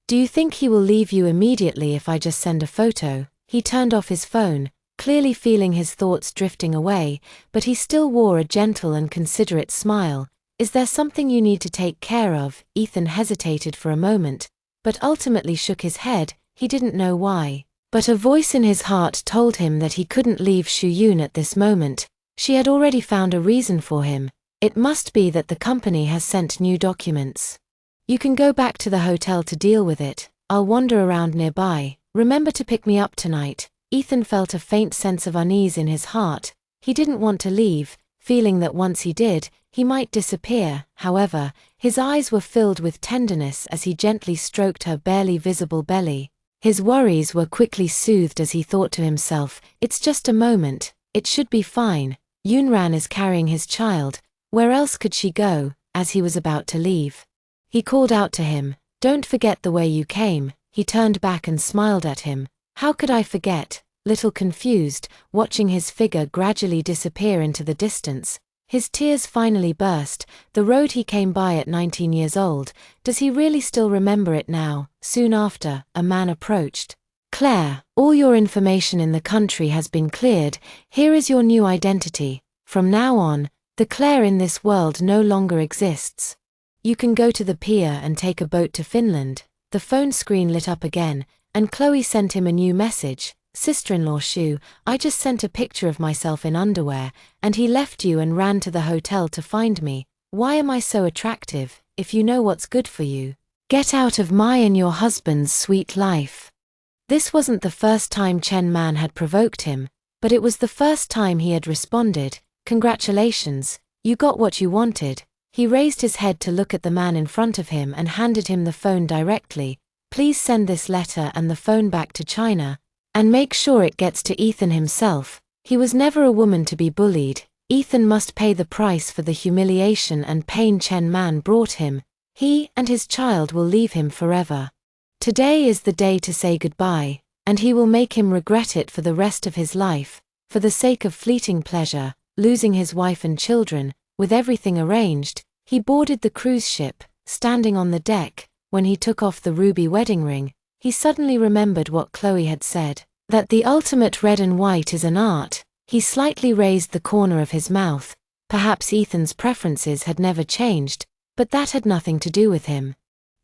"Do you think he will leave you immediately if I just send a photo?" He turned off his phone, clearly feeling his thoughts drifting away, but he still wore a gentle and considerate smile. "Is there something you need to take care of?" Ethan hesitated for a moment, but ultimately shook his head. He didn't know why. But a voice in his heart told him that he couldn't leave Shu-yun at this moment. She had already found a reason for him. It must be that the company has sent new documents. "You can go back to the hotel to deal with it. I'll wander around nearby. Remember to pick me up tonight." Ethan felt a faint sense of unease in his heart. He didn't want to leave, feeling that once he did, he might disappear. However, his eyes were filled with tenderness as he gently stroked her barely visible belly. His worries were quickly soothed as he thought to himself, it's just a moment, it should be fine. Yunran is carrying his child, where else could she go? As he was about to leave, he called out to him, don't forget the way you came. He turned back and smiled at him. How could I forget? Little confused, watching his figure gradually disappear into the distance. His tears finally burst. The road he came by at 19 years old, does he really still remember it now? Soon after, a man approached. Claire, all your information in the country has been cleared. Here is your new identity. From now on, the Claire in this world no longer exists. You can go to the pier and take a boat to Finland. The phone screen lit up again, and Chloe sent him a new message. Sister-in-law Shu, I just sent a picture of myself in underwear, and he left you and ran to the hotel to find me. Why am I so attractive? If you know what's good for you, get out of my and your husband's sweet life. This wasn't the first time Chen Man had provoked him, but it was the first time he had responded. Congratulations, you got what you wanted. He raised his head to look at the man in front of him and handed him the phone directly. Please send this letter and the phone back to China, and make sure it gets to Ethan himself. He was never a woman to be bullied. Ethan must pay the price for the humiliation and pain Chen Man brought him. He and his child will leave him forever. Today is the day to say goodbye, and he will make him regret it for the rest of his life, for the sake of fleeting pleasure, losing his wife and children. With everything arranged, he boarded the cruise ship. Standing on the deck, when he took off the ruby wedding ring, he suddenly remembered what Chloe had said, that the ultimate red and white is an art. He slightly raised the corner of his mouth. Perhaps Ethan's preferences had never changed, but that had nothing to do with him.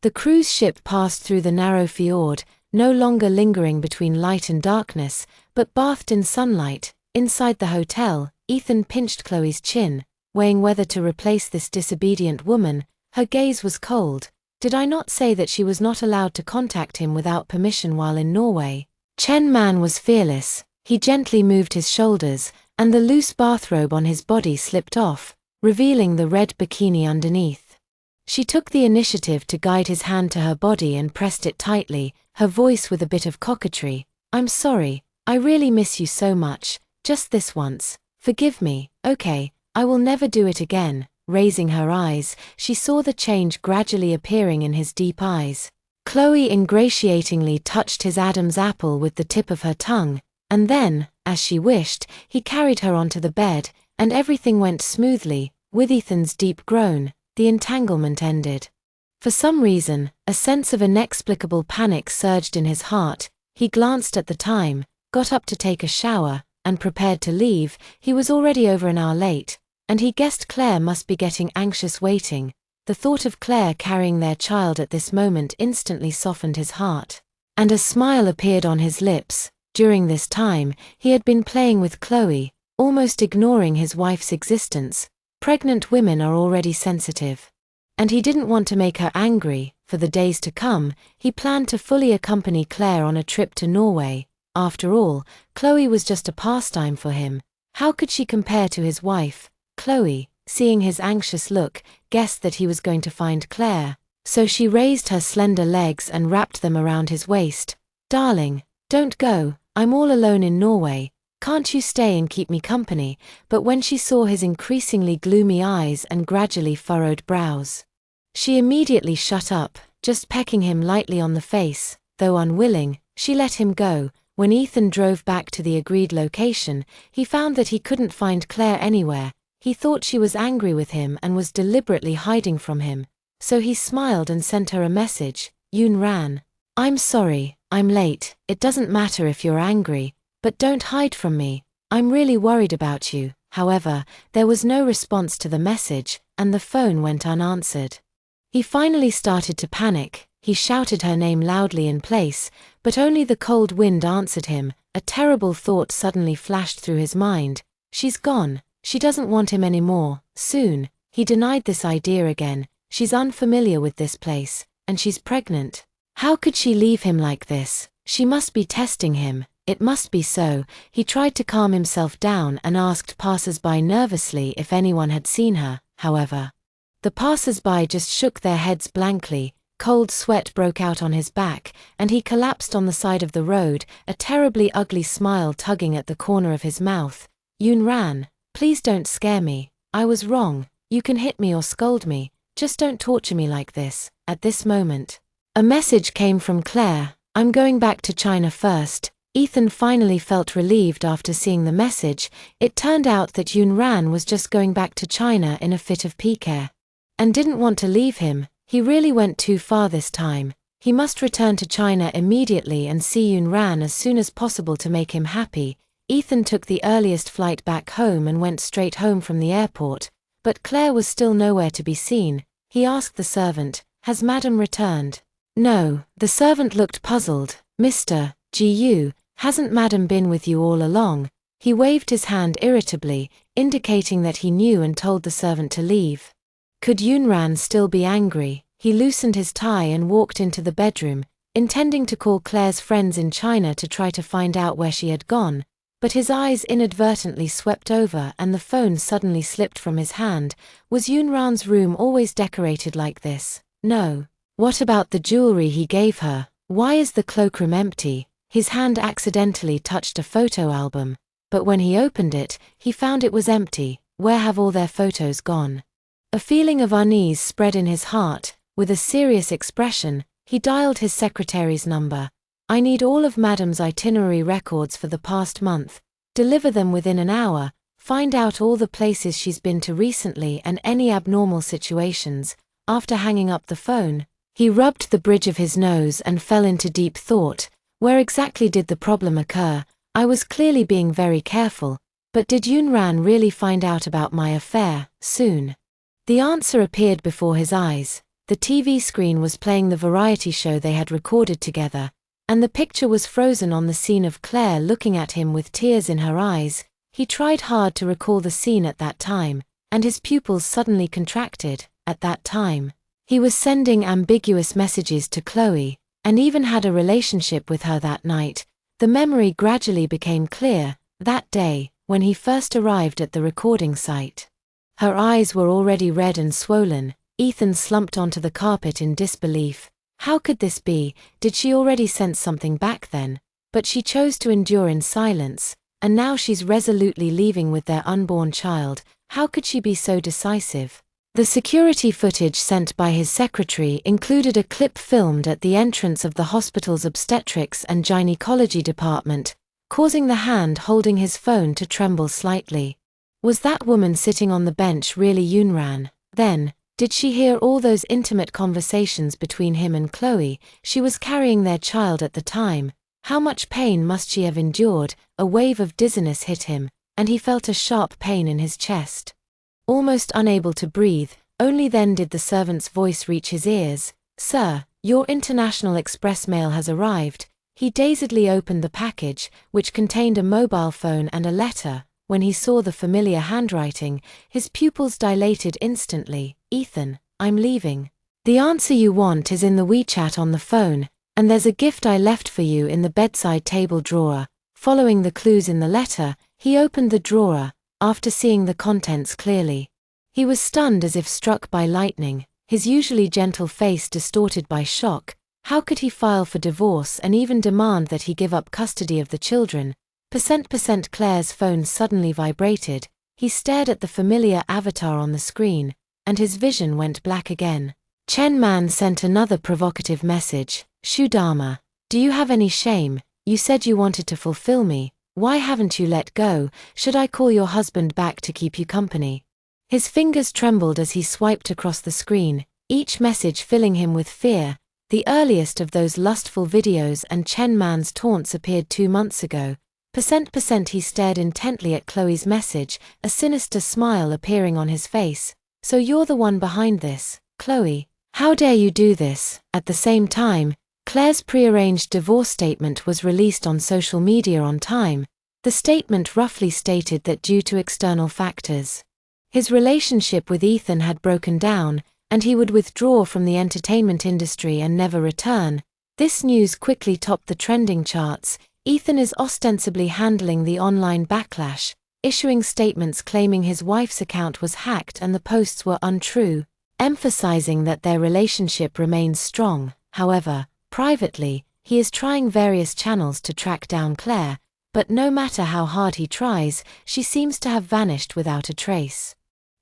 The cruise ship passed through the narrow fjord, no longer lingering between light and darkness, but bathed in sunlight. Inside the hotel, Ethan pinched Chloe's chin, weighing whether to replace this disobedient woman. Her gaze was cold. Did I not say that she was not allowed to contact him without permission while in Norway? Chen Man was fearless. He gently moved his shoulders, and the loose bathrobe on his body slipped off, revealing the red bikini underneath. She took the initiative to guide his hand to her body and pressed it tightly, her voice with a bit of coquetry. I'm sorry, I really miss you so much, just this once. Forgive me, okay, I will never do it again. Raising her eyes, she saw the change gradually appearing in his deep eyes. Chloe ingratiatingly touched his Adam's apple with the tip of her tongue, and then, as she wished, he carried her onto the bed, and everything went smoothly. With Ethan's deep groan, the entanglement ended. For some reason, a sense of inexplicable panic surged in his heart. He glanced at the time, got up to take a shower, and prepared to leave. He was already over an hour late, and he guessed Claire must be getting anxious waiting. The thought of Claire carrying their child at this moment instantly softened his heart, and a smile appeared on his lips. During this time, he had been playing with Chloe, almost ignoring his wife's existence. Pregnant women are already sensitive, and he didn't want to make her angry. For the days to come, he planned to fully accompany Claire on a trip to Norway. After all, Chloe was just a pastime for him. How could she compare to his wife? Chloe, seeing his anxious look, guessed that he was going to find Claire, so she raised her slender legs and wrapped them around his waist. Darling, don't go, I'm all alone in Norway. Can't you stay and keep me company? But when she saw his increasingly gloomy eyes and gradually furrowed brows, she immediately shut up, just pecking him lightly on the face. Though unwilling, she let him go. When Ethan drove back to the agreed location, he found that he couldn't find Claire anywhere. He thought she was angry with him and was deliberately hiding from him. So he smiled and sent her a message. Yoon ran. I'm sorry, I'm late. It doesn't matter if you're angry, but don't hide from me. I'm really worried about you. However, there was no response to the message, and the phone went unanswered. He finally started to panic. He shouted her name loudly in place, but only the cold wind answered him. A terrible thought suddenly flashed through his mind. She's gone. She doesn't want him anymore. Soon, he denied this idea again. She's unfamiliar with this place, and she's pregnant. How could she leave him like this? She must be testing him. It must be so. He tried to calm himself down and asked passers-by nervously if anyone had seen her. However, the passers-by just shook their heads blankly. cold sweat broke out on his back, and he collapsed on the side of the road, a terribly ugly smile tugging at the corner of his mouth. Yoon-ran, please don't scare me. I was wrong. You can hit me or scold me. Just don't torture me like this. At this moment, a message came from Claire. I'm going back to China first. Ethan finally felt relieved after seeing the message. It turned out that Yoon-ran was just going back to China in a fit of pique. And didn't want to leave him. He really went too far this time. He must return to China immediately and see Yoon-ran as soon as possible to make him happy. Ethan took the earliest flight back home and went straight home from the airport. But Claire was still nowhere to be seen. He asked the servant, "Has Madam returned?" "No." The servant looked puzzled. "Mr. Gu, hasn't Madam been with you all along?" He waved his hand irritably, indicating that he knew and told the servant to leave. Could Yoon-ran still be angry? He loosened his tie and walked into the bedroom, intending to call Claire's friends in China to try to find out where she had gone. But his eyes inadvertently swept over and the phone suddenly slipped from his hand. Was Yoon-ran's room always decorated like this? No. What about the jewelry he gave her? Why is the cloakroom empty? His hand accidentally touched a photo album, but when he opened it, he found it was empty. Where have all their photos gone? A feeling of unease spread in his heart. With a serious expression, he dialed his secretary's number. "I need all of Madam's itinerary records for the past month. Deliver them within an hour. Find out all the places she's been to recently and any abnormal situations." After hanging up the phone, he rubbed the bridge of his nose and fell into deep thought. Where exactly did the problem occur? I was clearly being very careful, but did Yoon-ran really find out about my affair soon? The answer appeared before his eyes. The TV screen was playing the variety show they had recorded together, and the picture was frozen on the scene of Claire looking at him with tears in her eyes. He tried hard to recall the scene at that time, and his pupils suddenly contracted. At that time, he was sending ambiguous messages to Chloe, and even had a relationship with her that night. The memory gradually became clear. That day, when he first arrived at the recording site, her eyes were already red and swollen. Ethan slumped onto the carpet in disbelief. How could this be? Did she already sense something back then? But she chose to endure in silence, and now she's resolutely leaving with their unborn child. How could she be so decisive? The security footage sent by his secretary included a clip filmed at the entrance of the hospital's obstetrics and gynecology department, causing the hand holding his phone to tremble slightly. Was that woman sitting on the bench really Yoon-ran? Then, did she hear all those intimate conversations between him and Chloe? She was carrying their child at the time. How much pain must she have endured? A wave of dizziness hit him, and he felt a sharp pain in his chest. Almost unable to breathe, only then did the servant's voice reach his ears. "Sir, your international express mail has arrived." He dazedly opened the package, which contained a mobile phone and a letter. When he saw the familiar handwriting, his pupils dilated instantly. "Ethan, I'm leaving. The answer you want is in the WeChat on the phone, and there's a gift I left for you in the bedside table drawer." Following the clues in the letter, he opened the drawer. After seeing the contents clearly, he was stunned as if struck by lightning, his usually gentle face distorted by shock. How could he file for divorce and even demand that he give up custody of the children? Claire's phone suddenly vibrated. He stared at the familiar avatar on the screen, and his vision went black again. Chen-man sent another provocative message. "Shudama, do you have any shame? You said you wanted to fulfill me. Why haven't you let go? Should I call your husband back to keep you company?" His fingers trembled as he swiped across the screen, each message filling him with fear. The earliest of those lustful videos and Chen-man's taunts appeared 2 months ago. He stared intently at Chloe's message, a sinister smile appearing on his face. "So you're the one behind this, Chloe? How dare you do this?" At the same time, Claire's prearranged divorce statement was released on social media on time. The statement roughly stated that due to external factors, his relationship with Ethan had broken down, and he would withdraw from the entertainment industry and never return. This news quickly topped the trending charts. Ethan is ostensibly handling the online backlash, issuing statements claiming his wife's account was hacked and the posts were untrue. emphasizing that their relationship remains strong. However, privately, he is trying various channels to track down Claire, but no matter how hard he tries, she seems to have vanished without a trace.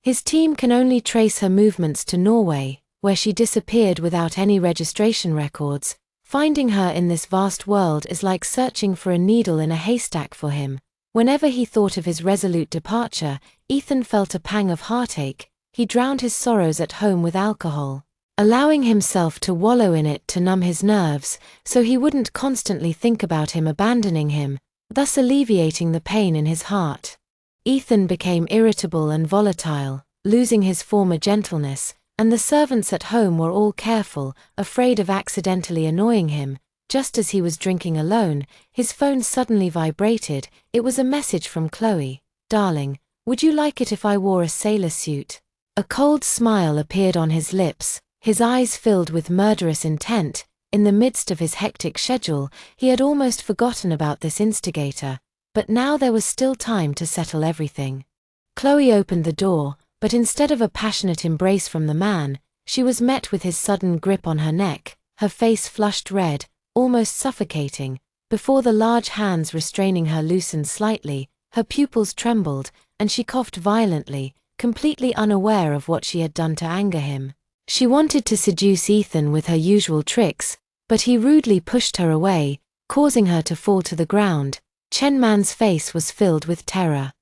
His team can only trace her movements to Norway, where she disappeared without any registration records. Finding her in this vast world is like searching for a needle in a haystack for him. Whenever he thought of his resolute departure, Ethan felt a pang of heartache. He drowned his sorrows at home with alcohol, allowing himself to wallow in it to numb his nerves, so he wouldn't constantly think about him abandoning him, thus alleviating the pain in his heart. Ethan became irritable and volatile, losing his former gentleness, and the servants at home were all careful, afraid of accidentally annoying him. Just as he was drinking alone, his phone suddenly vibrated. It was a message from Chloe. "Darling, would you like it if I wore a sailor suit?" A cold smile appeared on his lips, his eyes filled with murderous intent. In the midst of his hectic schedule, he had almost forgotten about this instigator, but now there was still time to settle everything. Chloe opened the door, but instead of a passionate embrace from the man, she was met with his sudden grip on her neck, her face flushed red, almost suffocating. Before the large hands restraining her loosened slightly, her pupils trembled, and she coughed violently, completely unaware of what she had done to anger him. She wanted to seduce Ethan with her usual tricks, but he rudely pushed her away, causing her to fall to the ground. Chen-man's face was filled with terror,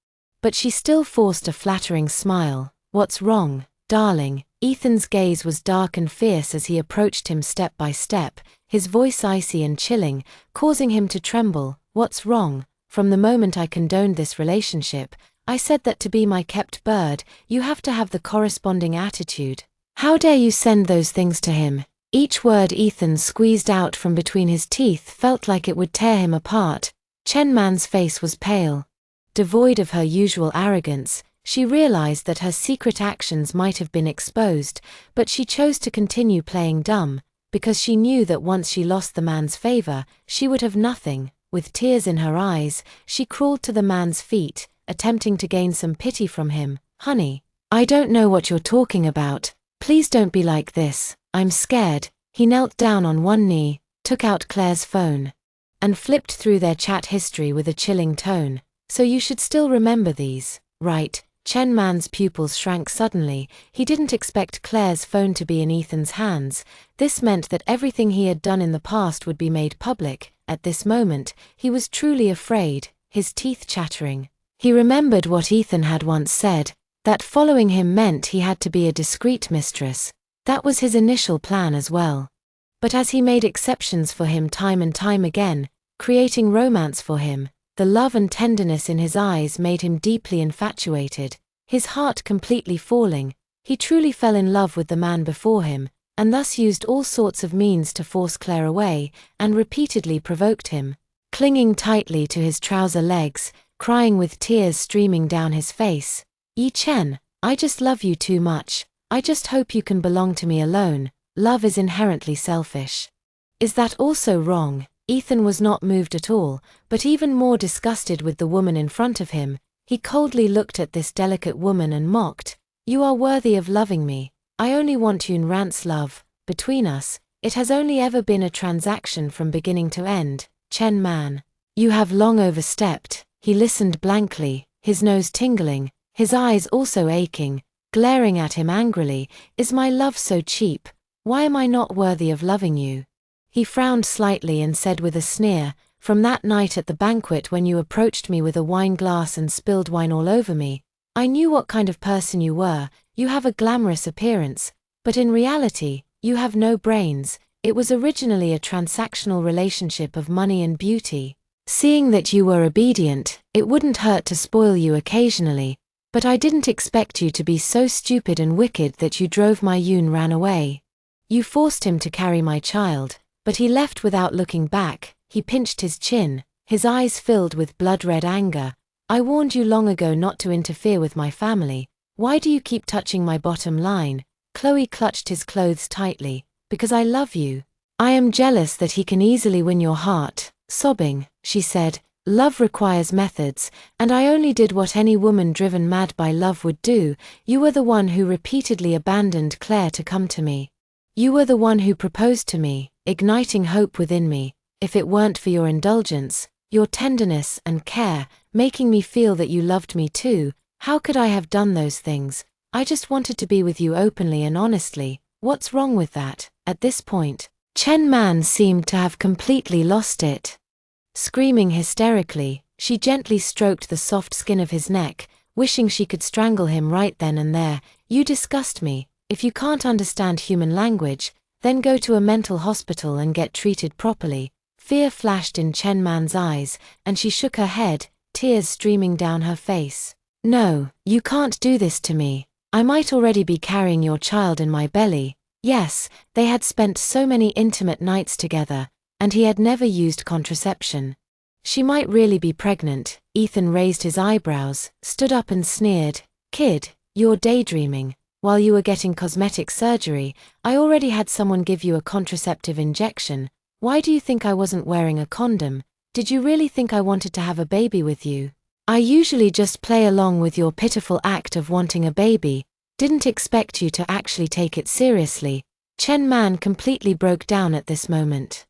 but she still forced a flattering smile. "What's wrong, darling?" Ethan's gaze was dark and fierce as he approached him step by step, his voice icy and chilling, causing him to tremble. "What's wrong? From the moment I condoned this relationship, I said that to be my kept bird, you have to have the corresponding attitude. How dare you send those things to him?" Each word Ethan squeezed out from between his teeth felt like it would tear him apart. Chen-man's face was pale. Devoid of her usual arrogance, she realized that her secret actions might have been exposed, but she chose to continue playing dumb, because she knew that once she lost the man's favor, she would have nothing. With tears in her eyes, she crawled to the man's feet, attempting to gain some pity from him. "Honey, I don't know what you're talking about. Please don't be like this. I'm scared." He knelt down on one knee, took out Claire's phone, and flipped through their chat history with a chilling tone. "So you should still remember these, right?" Chen-man's pupils shrank suddenly. He didn't expect Claire's phone to be in Ethan's hands. This meant that everything he had done in the past would be made public. At this moment, he was truly afraid, his teeth chattering. He remembered what Ethan had once said, that following him meant he had to be a discreet mistress. That was his initial plan as well. But as he made exceptions for him time and time again, creating romance for him, the love and tenderness in his eyes made him deeply infatuated, his heart completely falling. He truly fell in love with the man before him, and thus used all sorts of means to force Claire away, and repeatedly provoked him. Clinging tightly to his trouser legs, crying with tears streaming down his face. "Yi Chen, I just love you too much. I just hope you can belong to me alone. Love is inherently selfish. Is that also wrong?" Ethan was not moved at all, but even more disgusted with the woman in front of him. He coldly looked at this delicate woman and mocked. "You are worthy of loving me. I only want Yun Rant's love. Between us, it has only ever been a transaction from beginning to end. Chen-man, you have long overstepped." He listened blankly, his nose tingling, his eyes also aching, glaring at him angrily. "Is my love so cheap? Why am I not worthy of loving you?" He frowned slightly and said with a sneer, "From that night at the banquet when you approached me with a wine glass and spilled wine all over me, I knew what kind of person you were. You have a glamorous appearance, but in reality, you have no brains. It was originally a transactional relationship of money and beauty. Seeing that you were obedient, it wouldn't hurt to spoil you occasionally, but I didn't expect you to be so stupid and wicked that you drove my Yun Ran away. You forced him to carry my child, but he left without looking back." He pinched his chin, his eyes filled with blood-red anger. "I warned you long ago not to interfere with my family. Why do you keep touching my bottom line?" Chloe clutched his clothes tightly. "Because I love you. I am jealous that he can easily win your heart." Sobbing, she said, Love requires methods, and I only did what any woman driven mad by love would do. You were the one who repeatedly abandoned Claire to come to me. You were the one who proposed to me, igniting hope within me. If it weren't for your indulgence, your tenderness and care, making me feel that you loved me too, how could I have done those things? I just wanted to be with you openly and honestly. What's wrong with that? At this point, Shin-man seemed to have completely lost it. Screaming hysterically, she gently stroked the soft skin of his neck, wishing she could strangle him right then and there. You disgust me. If you can't understand human language, then go to a mental hospital and get treated properly. Fear flashed in Shin-man's eyes, and she shook her head, tears streaming down her face. No, you can't do this to me. I might already be carrying your child in my belly. Yes, they had spent so many intimate nights together, and he had never used contraception. She might really be pregnant. Ethan raised his eyebrows, stood up and sneered. Kid, you're daydreaming. While you were getting cosmetic surgery, I already had someone give you a contraceptive injection. Why do you think I wasn't wearing a condom? Did you really think I wanted to have a baby with you? I usually just play along with your pitiful act of wanting a baby. Didn't expect you to actually take it seriously. Shin-man completely broke down at this moment.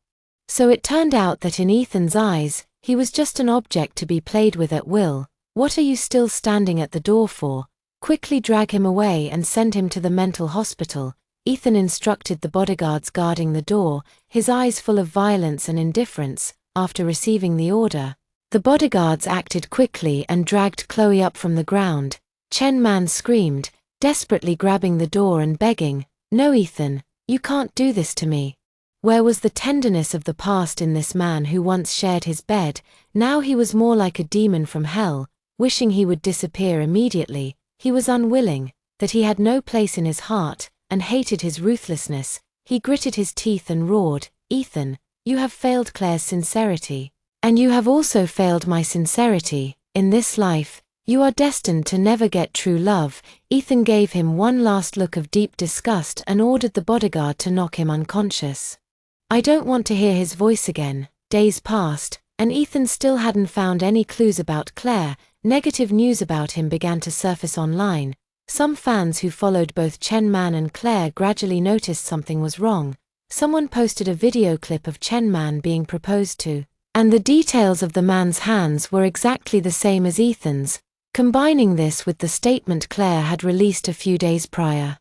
So it turned out that in Ethan's eyes, he was just an object to be played with at will. What are you still standing at the door for? Quickly drag him away and send him to the mental hospital, Ethan instructed the bodyguards guarding the door, his eyes full of violence and indifference. After receiving the order, the bodyguards acted quickly and dragged Chloe up from the ground. Shin-man screamed, desperately grabbing the door and begging, "No, Ethan, you can't do this to me." Where was the tenderness of the past in this man who once shared his bed? Now he was more like a demon from hell, wishing he would disappear immediately. He was unwilling, that he had no place in his heart, and hated his ruthlessness. He gritted his teeth and roared, "Ethan, you have failed Claire's sincerity. And you have also failed my sincerity. In this life, you are destined to never get true love." Ethan gave him one last look of deep disgust and ordered the bodyguard to knock him unconscious. I don't want to hear his voice again. Days passed, and Ethan still hadn't found any clues about Claire. Negative news about him began to surface online. Some fans who followed both Shin-man and Claire gradually noticed something was wrong. Someone posted a video clip of Shin-man being proposed to, and the details of the man's hands were exactly the same as Ethan's, combining this with the statement Claire had released a few days prior.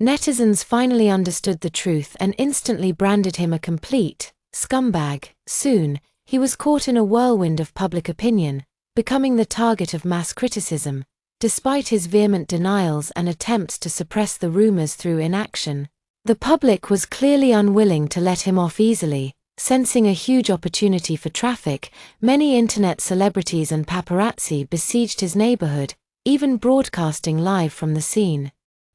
Netizens finally understood the truth and instantly branded him a complete scumbag. Soon, he was caught in a whirlwind of public opinion, becoming the target of mass criticism. Despite his vehement denials and attempts to suppress the rumors through inaction, the public was clearly unwilling to let him off easily. Sensing a huge opportunity for traffic, many internet celebrities and paparazzi besieged his neighborhood, even broadcasting live from the scene.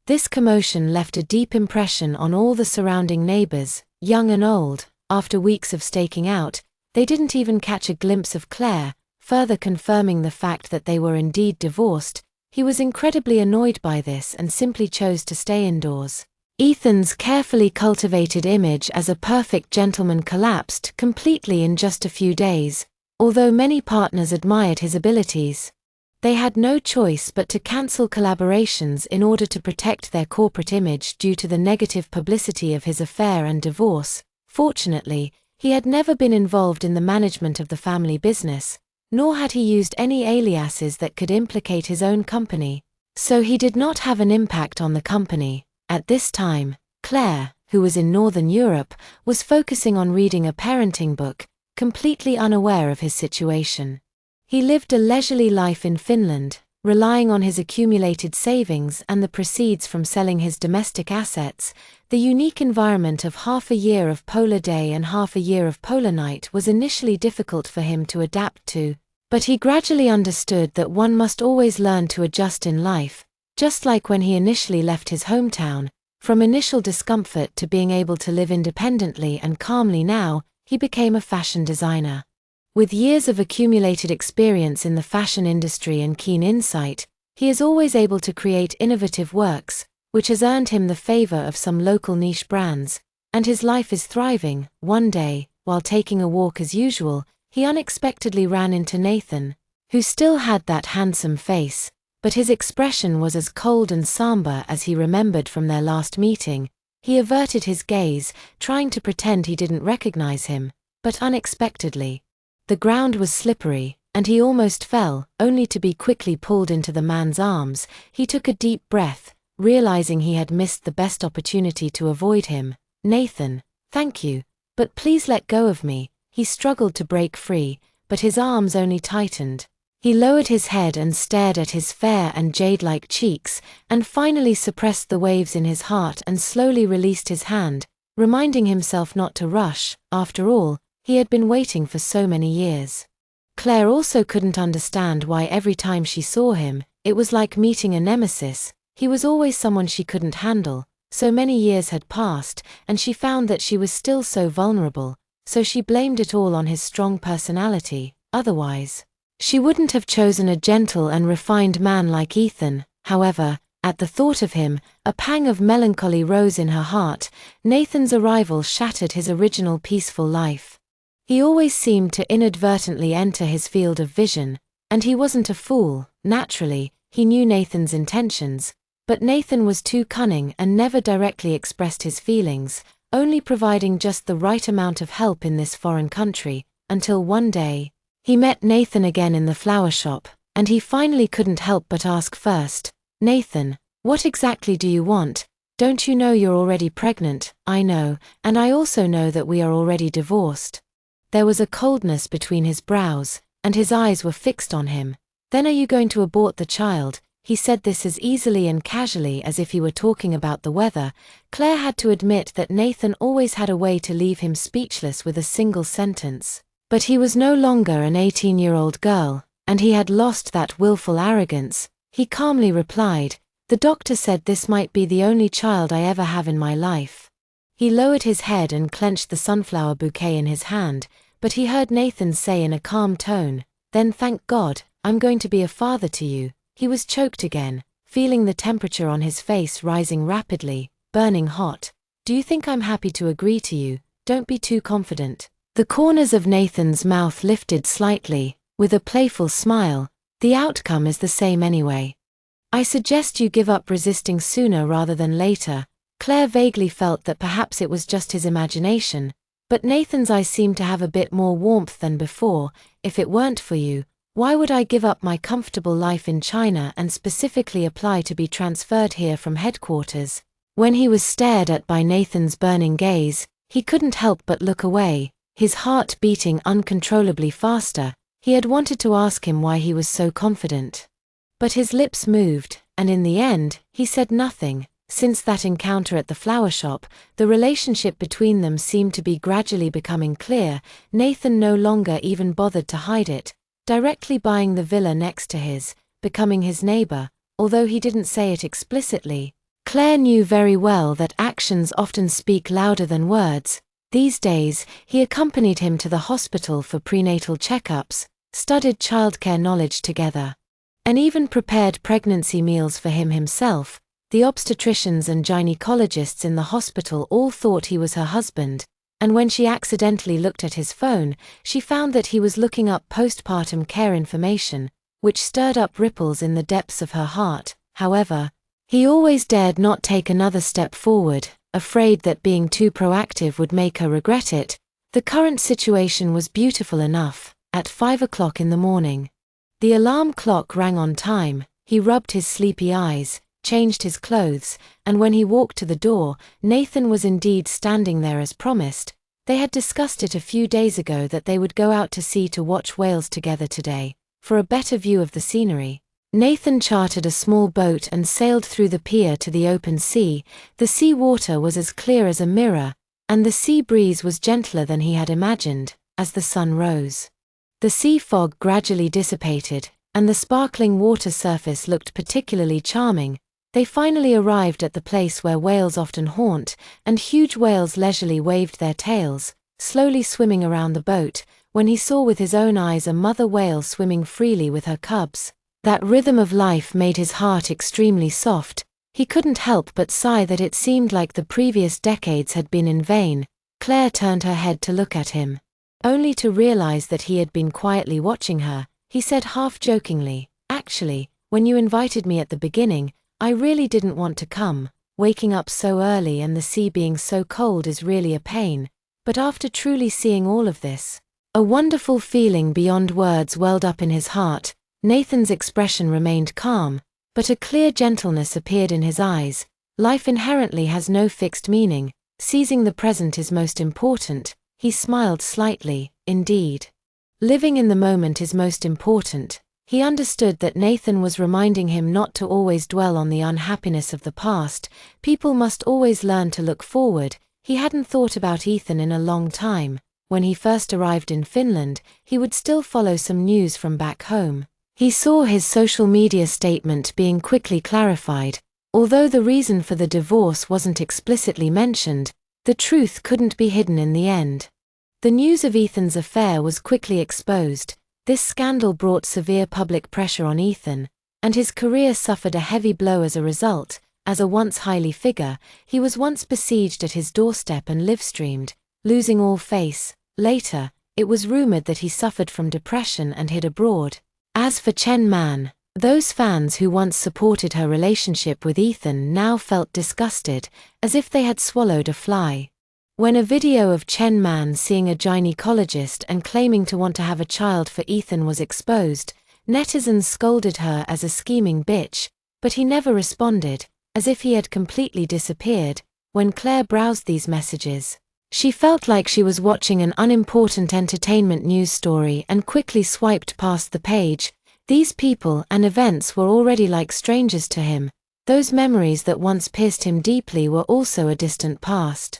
This commotion left a deep impression on all the surrounding neighbors, young and old. After weeks of staking out, they didn't even catch a glimpse of Claire, further confirming the fact that they were indeed divorced. He was incredibly annoyed by this and simply chose to stay indoors. Ethan's carefully cultivated image as a perfect gentleman collapsed completely in just a few days. Although many partners admired his abilities, they had no choice but to cancel collaborations in order to protect their corporate image due to the negative publicity of his affair and divorce. Fortunately, he had never been involved in the management of the family business, nor had he used any aliases that could implicate his own company, so he did not have an impact on the company. At this time, Claire, who was in Northern Europe, was focusing on reading a parenting book, completely unaware of his situation. He lived a leisurely life in Finland, relying on his accumulated savings and the proceeds from selling his domestic assets. The unique environment of half a year of polar day and half a year of polar night was initially difficult for him to adapt to, but he gradually understood that one must always learn to adjust in life. Just like when he initially left his hometown, from initial discomfort to being able to live independently and calmly now, he became a fashion designer. With years of accumulated experience in the fashion industry and keen insight, he is always able to create innovative works, which has earned him the favor of some local niche brands, and his life is thriving. One day, while taking a walk as usual, he unexpectedly ran into Nathan, who still had that handsome face, but his expression was as cold and somber as he remembered from their last meeting. He averted his gaze, trying to pretend he didn't recognize him, but unexpectedly. The ground was slippery, and he almost fell, only to be quickly pulled into the man's arms. He took a deep breath, realizing he had missed the best opportunity to avoid him. "Nathan, thank you, but please let go of me." He struggled to break free, but his arms only tightened. He lowered his head and stared at his fair and jade-like cheeks, and finally suppressed the waves in his heart and slowly released his hand, reminding himself not to rush. After all, he had been waiting for so many years. Claire also couldn't understand why every time she saw him, it was like meeting a nemesis. He was always someone she couldn't handle. So many years had passed, and she found that she was still so vulnerable, so she blamed it all on his strong personality. Otherwise, she wouldn't have chosen a gentle and refined man like Ethan. However, at the thought of him, a pang of melancholy rose in her heart. Nathan's arrival shattered his original peaceful life. He always seemed to inadvertently enter his field of vision, and he wasn't a fool. Naturally, he knew Nathan's intentions, but Nathan was too cunning and never directly expressed his feelings, only providing just the right amount of help in this foreign country, until one day, he met Nathan again in the flower shop, and he finally couldn't help but ask first, "Nathan, what exactly do you want? Don't you know you're already pregnant?" "I know, and I also know that we are already divorced." There was a coldness between his brows, and his eyes were fixed on him. "Then are you going to abort the child?" He said this as easily and casually as if he were talking about the weather. Claire had to admit that Nathan always had a way to leave him speechless with a single sentence. But he was no longer an 18-year-old girl, and he had lost that willful arrogance. He calmly replied, "The doctor said this might be the only child I ever have in my life." He lowered his head and clenched the sunflower bouquet in his hand, but he heard Nathan say in a calm tone, "Then thank God, I'm going to be a father to you." He was choked again, feeling the temperature on his face rising rapidly, burning hot. "Do you think I'm happy to agree to you? Don't be too confident." The corners of Nathan's mouth lifted slightly, with a playful smile. "The outcome is the same anyway. I suggest you give up resisting sooner rather than later." Claire vaguely felt that perhaps it was just his imagination, but Nathan's eyes seemed to have a bit more warmth than before. "If it weren't for you, why would I give up my comfortable life in China and specifically apply to be transferred here from headquarters?" When he was stared at by Nathan's burning gaze, he couldn't help but look away, his heart beating uncontrollably faster. He had wanted to ask him why he was so confident, but his lips moved, and in the end, he said nothing. Since that encounter at the flower shop, the relationship between them seemed to be gradually becoming clear. Nathan no longer even bothered to hide it, directly buying the villa next to his, becoming his neighbor, although he didn't say it explicitly. Claire knew very well that actions often speak louder than words. These days, he accompanied him to the hospital for prenatal checkups, studied childcare knowledge together, and even prepared pregnancy meals for him himself. The obstetricians and gynecologists in the hospital all thought he was her husband, and when she accidentally looked at his phone, she found that he was looking up postpartum care information, which stirred up ripples in the depths of her heart. However, he always dared not take another step forward, afraid that being too proactive would make her regret it. The current situation was beautiful enough. At 5 o'clock in the morning, the alarm clock rang on time. He rubbed his sleepy eyes, changed his clothes, and when he walked to the door, Nathan was indeed standing there as promised. They had discussed it a few days ago that they would go out to sea to watch whales together today, for a better view of the scenery. Nathan chartered a small boat and sailed through the pier to the open sea. The sea water was as clear as a mirror, and the sea breeze was gentler than he had imagined. As the sun rose, the sea fog gradually dissipated, and the sparkling water surface looked particularly charming. They finally arrived at the place where whales often haunt, and huge whales leisurely waved their tails, slowly swimming around the boat, when he saw with his own eyes a mother whale swimming freely with her cubs. That rhythm of life made his heart extremely soft. He couldn't help but sigh that it seemed like the previous decades had been in vain. Claire turned her head to look at him. Only to realize that he had been quietly watching her, he said half-jokingly, "Actually, when you invited me at the beginning, I really didn't want to come. Waking up so early and the sea being so cold is really a pain. But after truly seeing all of this," a wonderful feeling beyond words welled up in his heart. Nathan's expression remained calm, but a clear gentleness appeared in his eyes. Life inherently has no fixed meaning. Seizing the present is most important. He smiled slightly. Indeed. Living in the moment is most important. He understood that Nathan was reminding him not to always dwell on the unhappiness of the past. People must always learn to look forward. He hadn't thought about Ethan in a long time. When he first arrived in Finland, he would still follow some news from back home. He saw his social media statement being quickly clarified. Although the reason for the divorce wasn't explicitly mentioned, the truth couldn't be hidden in the end. The news of Ethan's affair was quickly exposed. This scandal brought severe public pressure on Ethan, and his career suffered a heavy blow as a result. As a once highly figure, he was once besieged at his doorstep and live-streamed, losing all face. Later, it was rumored that he suffered from depression and hid abroad. As for Chen-man, those fans who once supported her relationship with Ethan now felt disgusted, as if they had swallowed a fly. When a video of Chen-man seeing a gynecologist and claiming to want to have a child for Ethan was exposed, netizens scolded her as a scheming bitch, but he never responded, as if he had completely disappeared. When Claire browsed these messages, she felt like she was watching an unimportant entertainment news story and quickly swiped past the page. These people and events were already like strangers to him. Those memories that once pierced him deeply were also a distant past.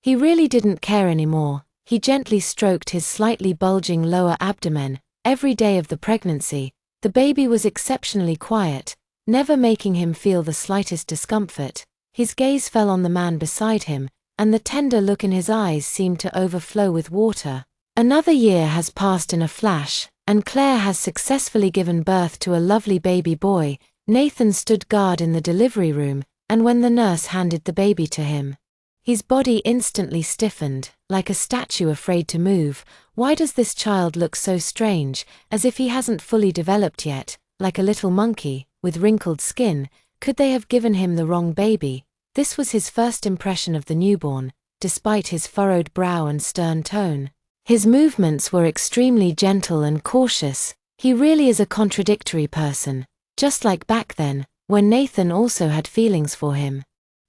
He really didn't care anymore. He gently stroked his slightly bulging lower abdomen. Every day of the pregnancy, the baby was exceptionally quiet, never making him feel the slightest discomfort. His gaze fell on the man beside him, and the tender look in his eyes seemed to overflow with water. Another year has passed in a flash, and Claire has successfully given birth to a lovely baby boy. Nathan stood guard in the delivery room, and when the nurse handed the baby to him, his body instantly stiffened, like a statue afraid to move. Why does this child look so strange, as if he hasn't fully developed yet, like a little monkey, with wrinkled skin? Could they have given him the wrong baby? This was his first impression of the newborn, despite his furrowed brow and stern tone. His movements were extremely gentle and cautious. He really is a contradictory person, just like back then, when Nathan also had feelings for him,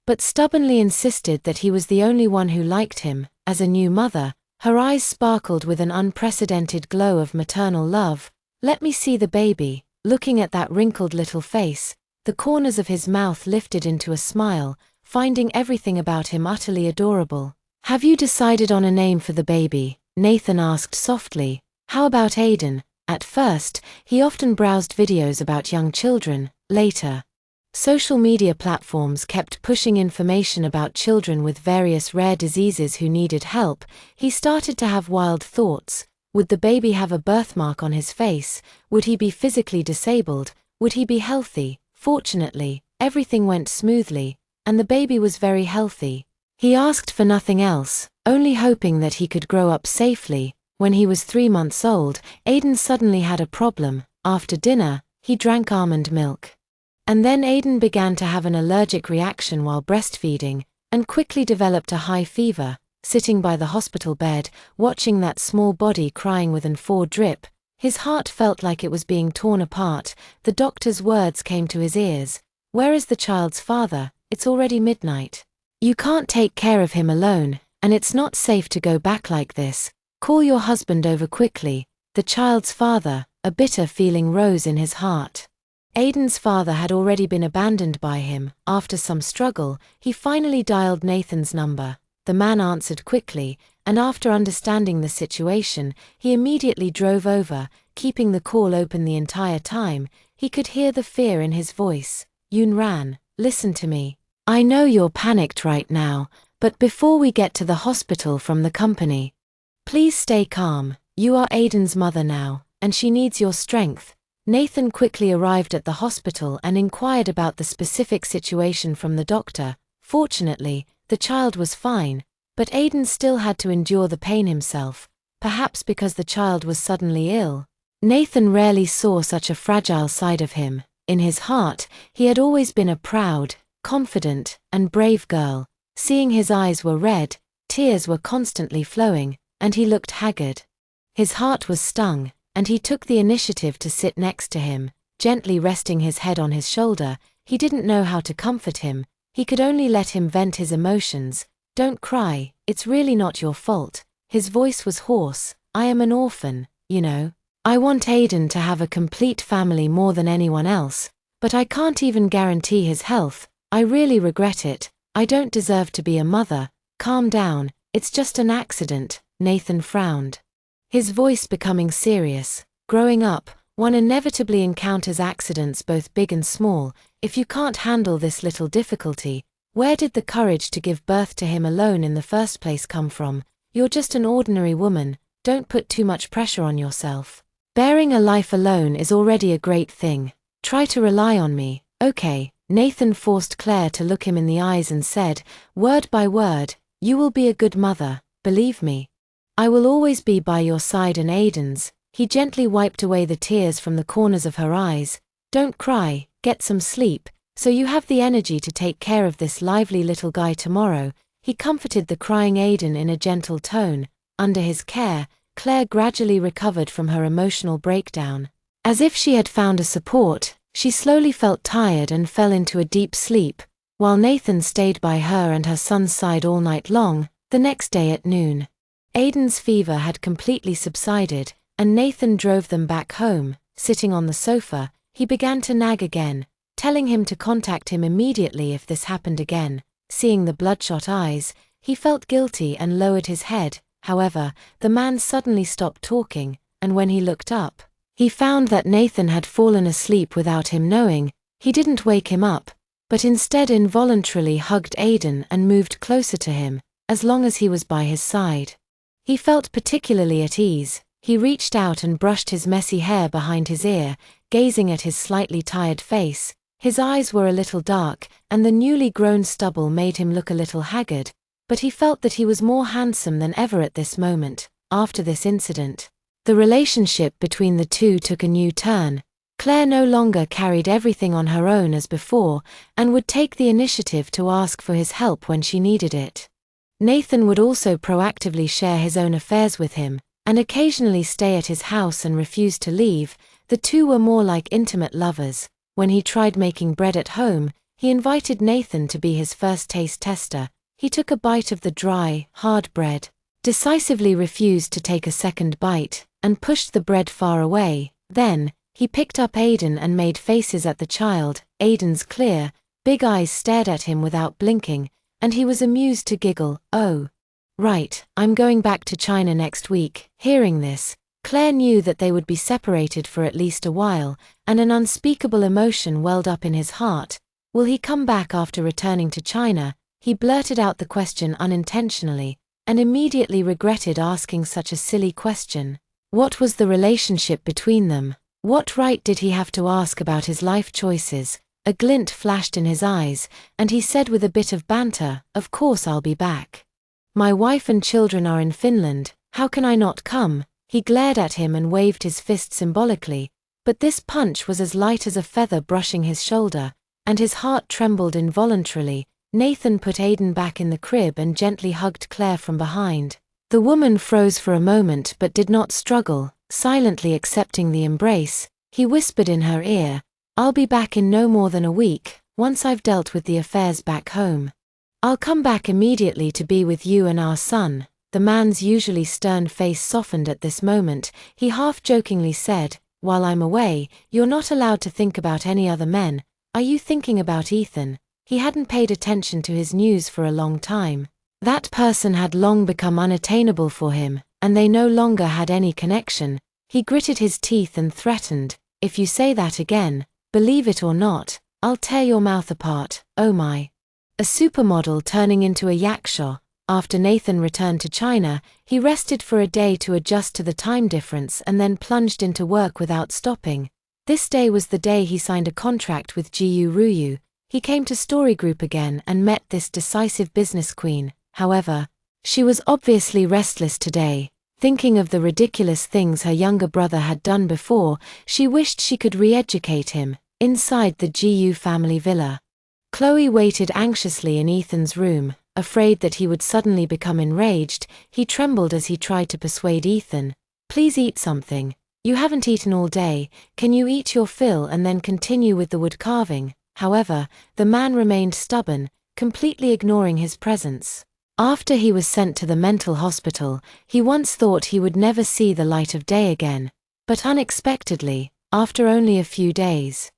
but stubbornly insisted that he was the only one who liked him. As a new mother, her eyes sparkled with an unprecedented glow of maternal love. "Let me see the baby." Looking at that wrinkled little face, the corners of his mouth lifted into a smile, finding everything about him utterly adorable. "Have you decided on a name for the baby?" Nathan asked softly. "How about Aiden?" At first, he often browsed videos about young children. Later, social media platforms kept pushing information about children with various rare diseases who needed help. He started to have wild thoughts. Would the baby have a birthmark on his face? Would he be physically disabled? Would he be healthy? Fortunately, everything went smoothly, and the baby was very healthy. He asked for nothing else, only hoping that he could grow up safely. When he was 3 months old, Aiden suddenly had a problem. After dinner, he drank almond milk. And then Aiden began to have an allergic reaction while breastfeeding, and quickly developed a high fever. Sitting by the hospital bed, watching that small body crying with an IV drip, his heart felt like it was being torn apart. The doctor's words came to his ears. "Where is the child's father? It's already midnight. You can't take care of him alone, and it's not safe to go back like this. Call your husband over quickly." The child's father, a bitter feeling rose in his heart. Aiden's father had already been abandoned by him. After some struggle, he finally dialed Nathan's number. The man answered quickly, and after understanding the situation, he immediately drove over, keeping the call open the entire time. He could hear the fear in his voice. "Yunran, listen to me. I know you're panicked right now, but before we get to the hospital from the company, please stay calm. You are Aiden's mother now, and she needs your strength." Nathan quickly arrived at the hospital and inquired about the specific situation from the doctor. Fortunately, the child was fine, but Aiden still had to endure the pain himself. perhaps because the child was suddenly ill. Nathan rarely saw such a fragile side of him. In his heart, he had always been a proud, confident, and brave girl. Seeing his eyes were red, tears were constantly flowing, and he looked haggard. His heart was stung, and he took the initiative to sit next to him, gently resting his head on his shoulder. He didn't know how to comfort him, he could only let him vent his emotions. "Don't cry, it's really not your fault." His voice was hoarse. "I am an orphan, you know. I want Aiden to have a complete family more than anyone else, but I can't even guarantee his health. I really regret it. I don't deserve to be a mother." "Calm down, it's just an accident," Nathan frowned, his voice becoming serious. Growing up, one inevitably encounters accidents both big and small. If you can't handle this little difficulty, where did the courage to give birth to him alone in the first place come from? You're just an ordinary woman, don't put too much pressure on yourself. Bearing a life alone is already a great thing. Try to rely on me, okay? Nathan forced Claire to look him in the eyes and said, word by word, "You will be a good mother, believe me. I will always be by your side and Aiden's." He gently wiped away the tears from the corners of her eyes. "Don't cry, get some sleep, so you have the energy to take care of this lively little guy tomorrow." He comforted the crying Aiden in a gentle tone. Under his care, Claire gradually recovered from her emotional breakdown. As if she had found a support, she slowly felt tired and fell into a deep sleep, while Nathan stayed by her and her son's side all night long. The next day at noon, Aiden's fever had completely subsided, and Nathan drove them back home. Sitting on the sofa, he began to nag again, telling him to contact him immediately if this happened again. Seeing the bloodshot eyes, he felt guilty and lowered his head. However, the man suddenly stopped talking, and when he looked up, he found that Nathan had fallen asleep without him knowing. He didn't wake him up, but instead involuntarily hugged Aiden and moved closer to him, as long as he was by his side. He felt particularly at ease. He reached out and brushed his messy hair behind his ear, gazing at his slightly tired face. His eyes were a little dark, and the newly grown stubble made him look a little haggard, but he felt that he was more handsome than ever at this moment. After this incident, the relationship between the two took a new turn. Claire no longer carried everything on her own as before, and would take the initiative to ask for his help when she needed it. Nathan would also proactively share his own affairs with him, and occasionally stay at his house and refuse to leave. The two were more like intimate lovers. When he tried making bread at home, he invited Nathan to be his first taste tester. He took a bite of the dry, hard bread, decisively refused to take a second bite, and pushed the bread far away. Then, he picked up Aiden and made faces at the child. Aiden's clear, big eyes stared at him without blinking, and he was amused to giggle. "Oh, right, I'm going back to China next week." Hearing this, Claire knew that they would be separated for at least a while, and an unspeakable emotion welled up in his heart. Will he come back after returning to China? He blurted out the question unintentionally, and immediately regretted asking such a silly question. What was the relationship between them? What right did he have to ask about his life choices? A glint flashed in his eyes, and he said with a bit of banter, "Of course I'll be back. My wife and children are in Finland, how can I not come?" He glared at him and waved his fist symbolically, but this punch was as light as a feather brushing his shoulder, and his heart trembled involuntarily. Nathan put Aiden back in the crib and gently hugged Claire from behind. The woman froze for a moment but did not struggle, silently accepting the embrace. He whispered in her ear, "I'll be back in no more than a week, once I've dealt with the affairs back home. I'll come back immediately to be with you and our son." The man's usually stern face softened at this moment. He half-jokingly said, "While I'm away, you're not allowed to think about any other men. Are you thinking about Ethan?" He hadn't paid attention to his news for a long time. That person had long become unattainable for him, and they no longer had any connection. He gritted his teeth and threatened, "If you say that again, believe it or not, I'll tear your mouth apart." Oh my. A supermodel turning into a yaksha. After Nathan returned to China, he rested for a day to adjust to the time difference and then plunged into work without stopping. This day was the day he signed a contract with Gu Ruyu. He came to Story Group again and met this decisive business queen. However, she was obviously restless today. Thinking of the ridiculous things her younger brother had done before, she wished she could re-educate him, inside the GU family villa. Chloe waited anxiously in Ethan's room, afraid that he would suddenly become enraged. He trembled as he tried to persuade Ethan. Please eat something. You haven't eaten all day, can you eat your fill and then continue with the wood carving? However, the man remained stubborn, completely ignoring his presence. After he was sent to the mental hospital, he once thought he would never see the light of day again. But unexpectedly, after only a few days,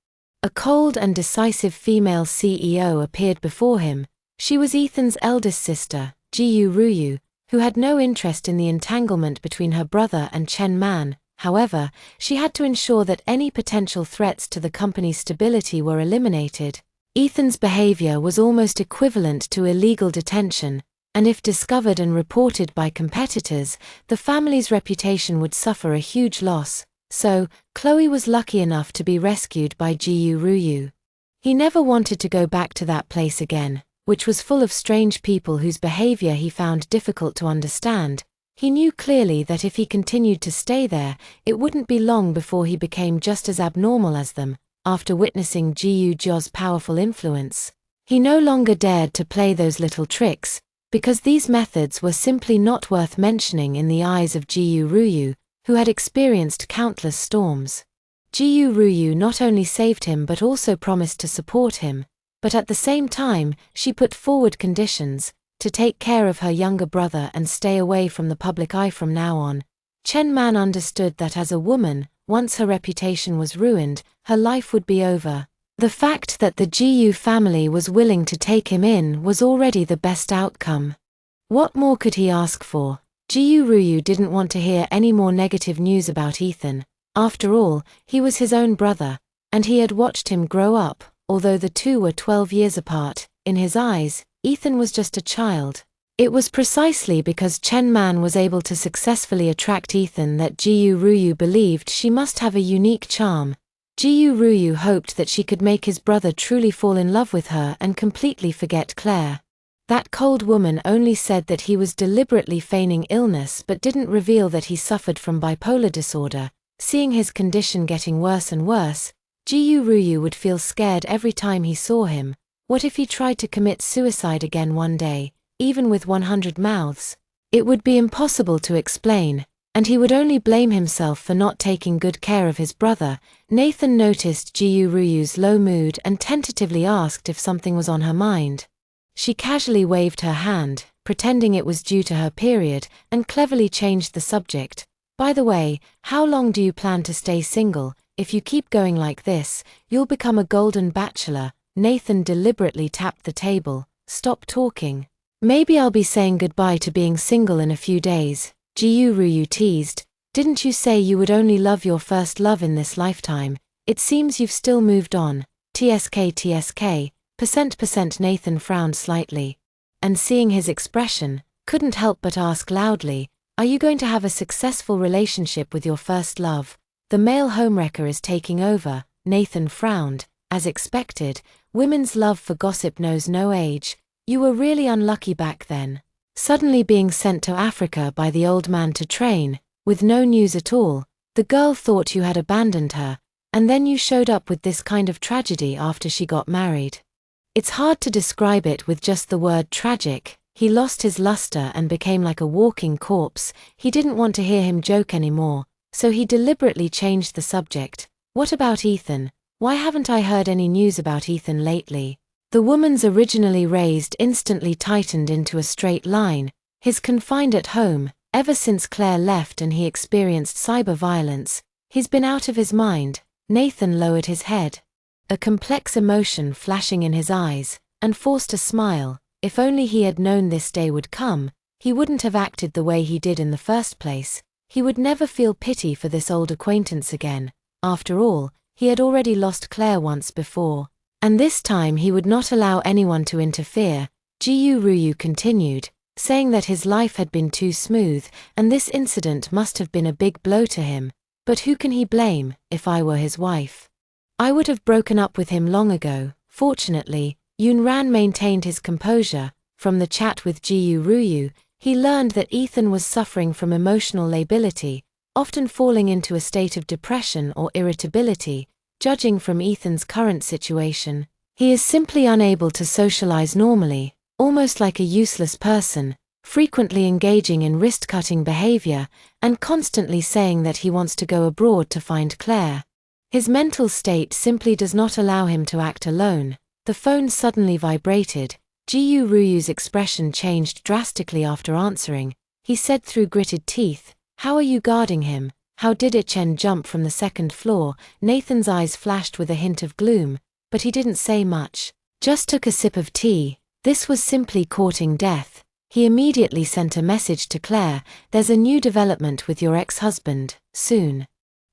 a cold and decisive female CEO appeared before him. She was Ethan's eldest sister, Ji Ryu, who had no interest in the entanglement between her brother and Chen-man. However, she had to ensure that any potential threats to the company's stability were eliminated. Ethan's behavior was almost equivalent to illegal detention, and if discovered and reported by competitors, the family's reputation would suffer a huge loss. So, Chloe was lucky enough to be rescued by Ji Ryu. He never wanted to go back to that place again, which was full of strange people whose behavior he found difficult to understand. He knew clearly that if he continued to stay there, it wouldn't be long before he became just as abnormal as them. After witnessing Ji Jo's powerful influence, he no longer dared to play those little tricks, because these methods were simply not worth mentioning in the eyes of Ji Ryu, who had experienced countless storms. Ji Ryu not only saved him but also promised to support him, but at the same time, she put forward conditions to take care of her younger brother and stay away from the public eye from now on. Chen-man understood that as a woman, once her reputation was ruined, her life would be over. The fact that the GU family was willing to take him in was already the best outcome. What more could he ask for? GU Ryu didn't want to hear any more negative news about Ethan. After all, he was his own brother, and he had watched him grow up. Although the two were 12 years apart, in his eyes, Ethan was just a child. It was precisely because Chen-man was able to successfully attract Ethan that Ji Ryu believed she must have a unique charm. Ji Ryu hoped that she could make his brother truly fall in love with her and completely forget Claire. That cold woman only said that he was deliberately feigning illness but didn't reveal that he suffered from bipolar disorder. Seeing his condition getting worse and worse, Ji Ryu would feel scared every time he saw him. What if he tried to commit suicide again one day, even with 100 mouths? It would be impossible to explain, and he would only blame himself for not taking good care of his brother. Nathan noticed Ji Ryu's low mood and tentatively asked if something was on her mind. She casually waved her hand, pretending it was due to her period, and cleverly changed the subject. By the way, how long do you plan to stay single? If you keep going like this, you'll become a golden bachelor. Nathan deliberately tapped the table. Stop talking. Maybe I'll be saying goodbye to being single in a few days. Ji Ryu teased. Didn't you say you would only love your first love in this lifetime? It seems you've still moved on. TSK. Nathan frowned slightly. And seeing his expression, couldn't help but ask loudly, are you going to have a successful relationship with your first love? The male homewrecker is taking over. Nathan frowned. As expected, women's love for gossip knows no age. You were really unlucky back then. Suddenly being sent to Africa by the old man to train, with no news at all. The girl thought you had abandoned her, and then you showed up with this kind of tragedy after she got married. It's hard to describe it with just the word tragic. He lost his luster and became like a walking corpse. He didn't want to hear him joke anymore, so he deliberately changed the subject. What about Ethan? Why haven't I heard any news about Ethan lately? The woman's originally raised instantly tightened into a straight line. He's confined at home. Ever since Claire left and he experienced cyber violence, he's been out of his mind. Nathan lowered his head, a complex emotion flashing in his eyes, and forced a smile. If only he had known this day would come, he wouldn't have acted the way he did in the first place. He would never feel pity for this old acquaintance again. After all, he had already lost Claire once before, and this time he would not allow anyone to interfere. Ji Ryu continued, saying that his life had been too smooth, and this incident must have been a big blow to him. But who can he blame? If I were his wife, I would have broken up with him long ago. Fortunately, Yunran maintained his composure. From the chat with Ji Ryu, He learned that Ethan was suffering from emotional lability, often falling into a state of depression or irritability. Judging from Ethan's current situation, he is simply unable to socialize normally, almost like a useless person, frequently engaging in wrist-cutting behavior, and constantly saying that he wants to go abroad to find Claire. His mental state simply does not allow him to act alone. The phone suddenly vibrated. Ji-Yu Ryu's expression changed drastically after answering. He said through gritted teeth, "How are you guarding him? How did Chen jump from the second floor?" Nathan's eyes flashed with a hint of gloom, but he didn't say much. Just took a sip of tea. This was simply courting death. He immediately sent a message to Claire, "There's a new development with your ex-husband, soon."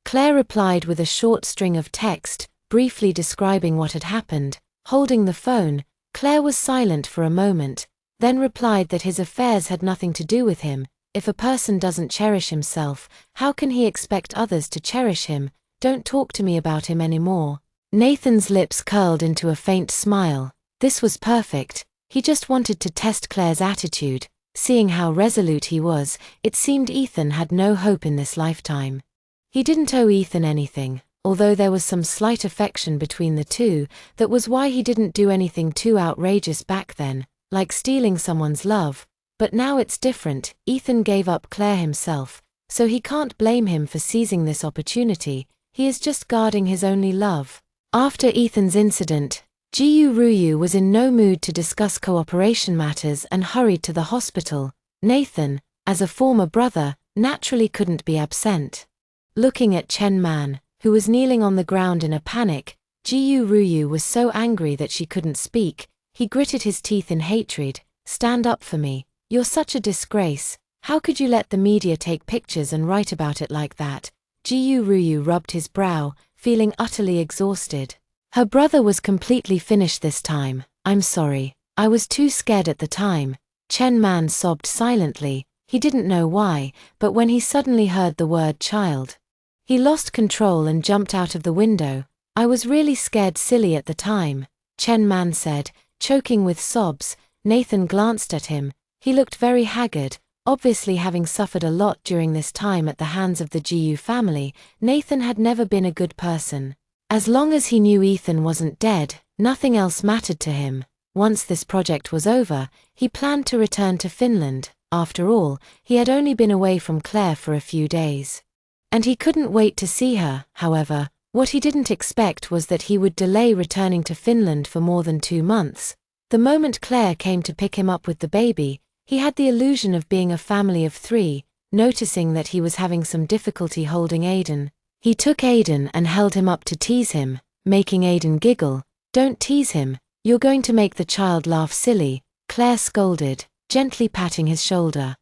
Claire replied with a short string of text, briefly describing what had happened. Holding the phone, Claire was silent for a moment, then replied that his affairs had nothing to do with him. If a person doesn't cherish himself, how can he expect others to cherish him? Don't talk to me about him anymore. Nathan's lips curled into a faint smile. This was perfect. He just wanted to test Claire's attitude. Seeing how resolute he was, it seemed Ethan had no hope in this lifetime. He didn't owe Ethan anything, although there was some slight affection between the two. That was why he didn't do anything too outrageous back then, like stealing someone's love. But now it's different. Ethan gave up Claire himself, so he can't blame him for seizing this opportunity. He is just guarding his only love. After Ethan's incident, Ji-Yu Ryu was in no mood to discuss cooperation matters and hurried to the hospital. Nathan, as a former brother, naturally couldn't be absent. Looking at Chen Man, who was kneeling on the ground in a panic, Ji-Yu Ryu was so angry that she couldn't speak. He gritted his teeth in hatred. "Stand up for me. You're such a disgrace. How could you let the media take pictures and write about it like that?" Ji-Yu Ryu rubbed his brow, feeling utterly exhausted. Her brother was completely finished this time. "I'm sorry. I was too scared at the time." Chen Man sobbed silently. He didn't know why, but when he suddenly heard the word child, he lost control and jumped out of the window. "I was really scared silly at the time," Chen Man said, choking with sobs. Nathan glanced at him. He looked very haggard, obviously having suffered a lot during this time at the hands of the Ji-Yu family. Nathan had never been a good person. As long as he knew Ethan wasn't dead, nothing else mattered to him. Once this project was over, he planned to return to Finland. After all, he had only been away from Claire for a few days. And he couldn't wait to see her. However, what he didn't expect was that he would delay returning to Finland for more than 2 months. The moment Claire came to pick him up with the baby, he had the illusion of being a family of 3. Noticing that he was having some difficulty holding Aiden, he took Aiden and held him up to tease him, making Aiden giggle. "Don't tease him, you're going to make the child laugh silly," Claire scolded, gently patting his shoulder.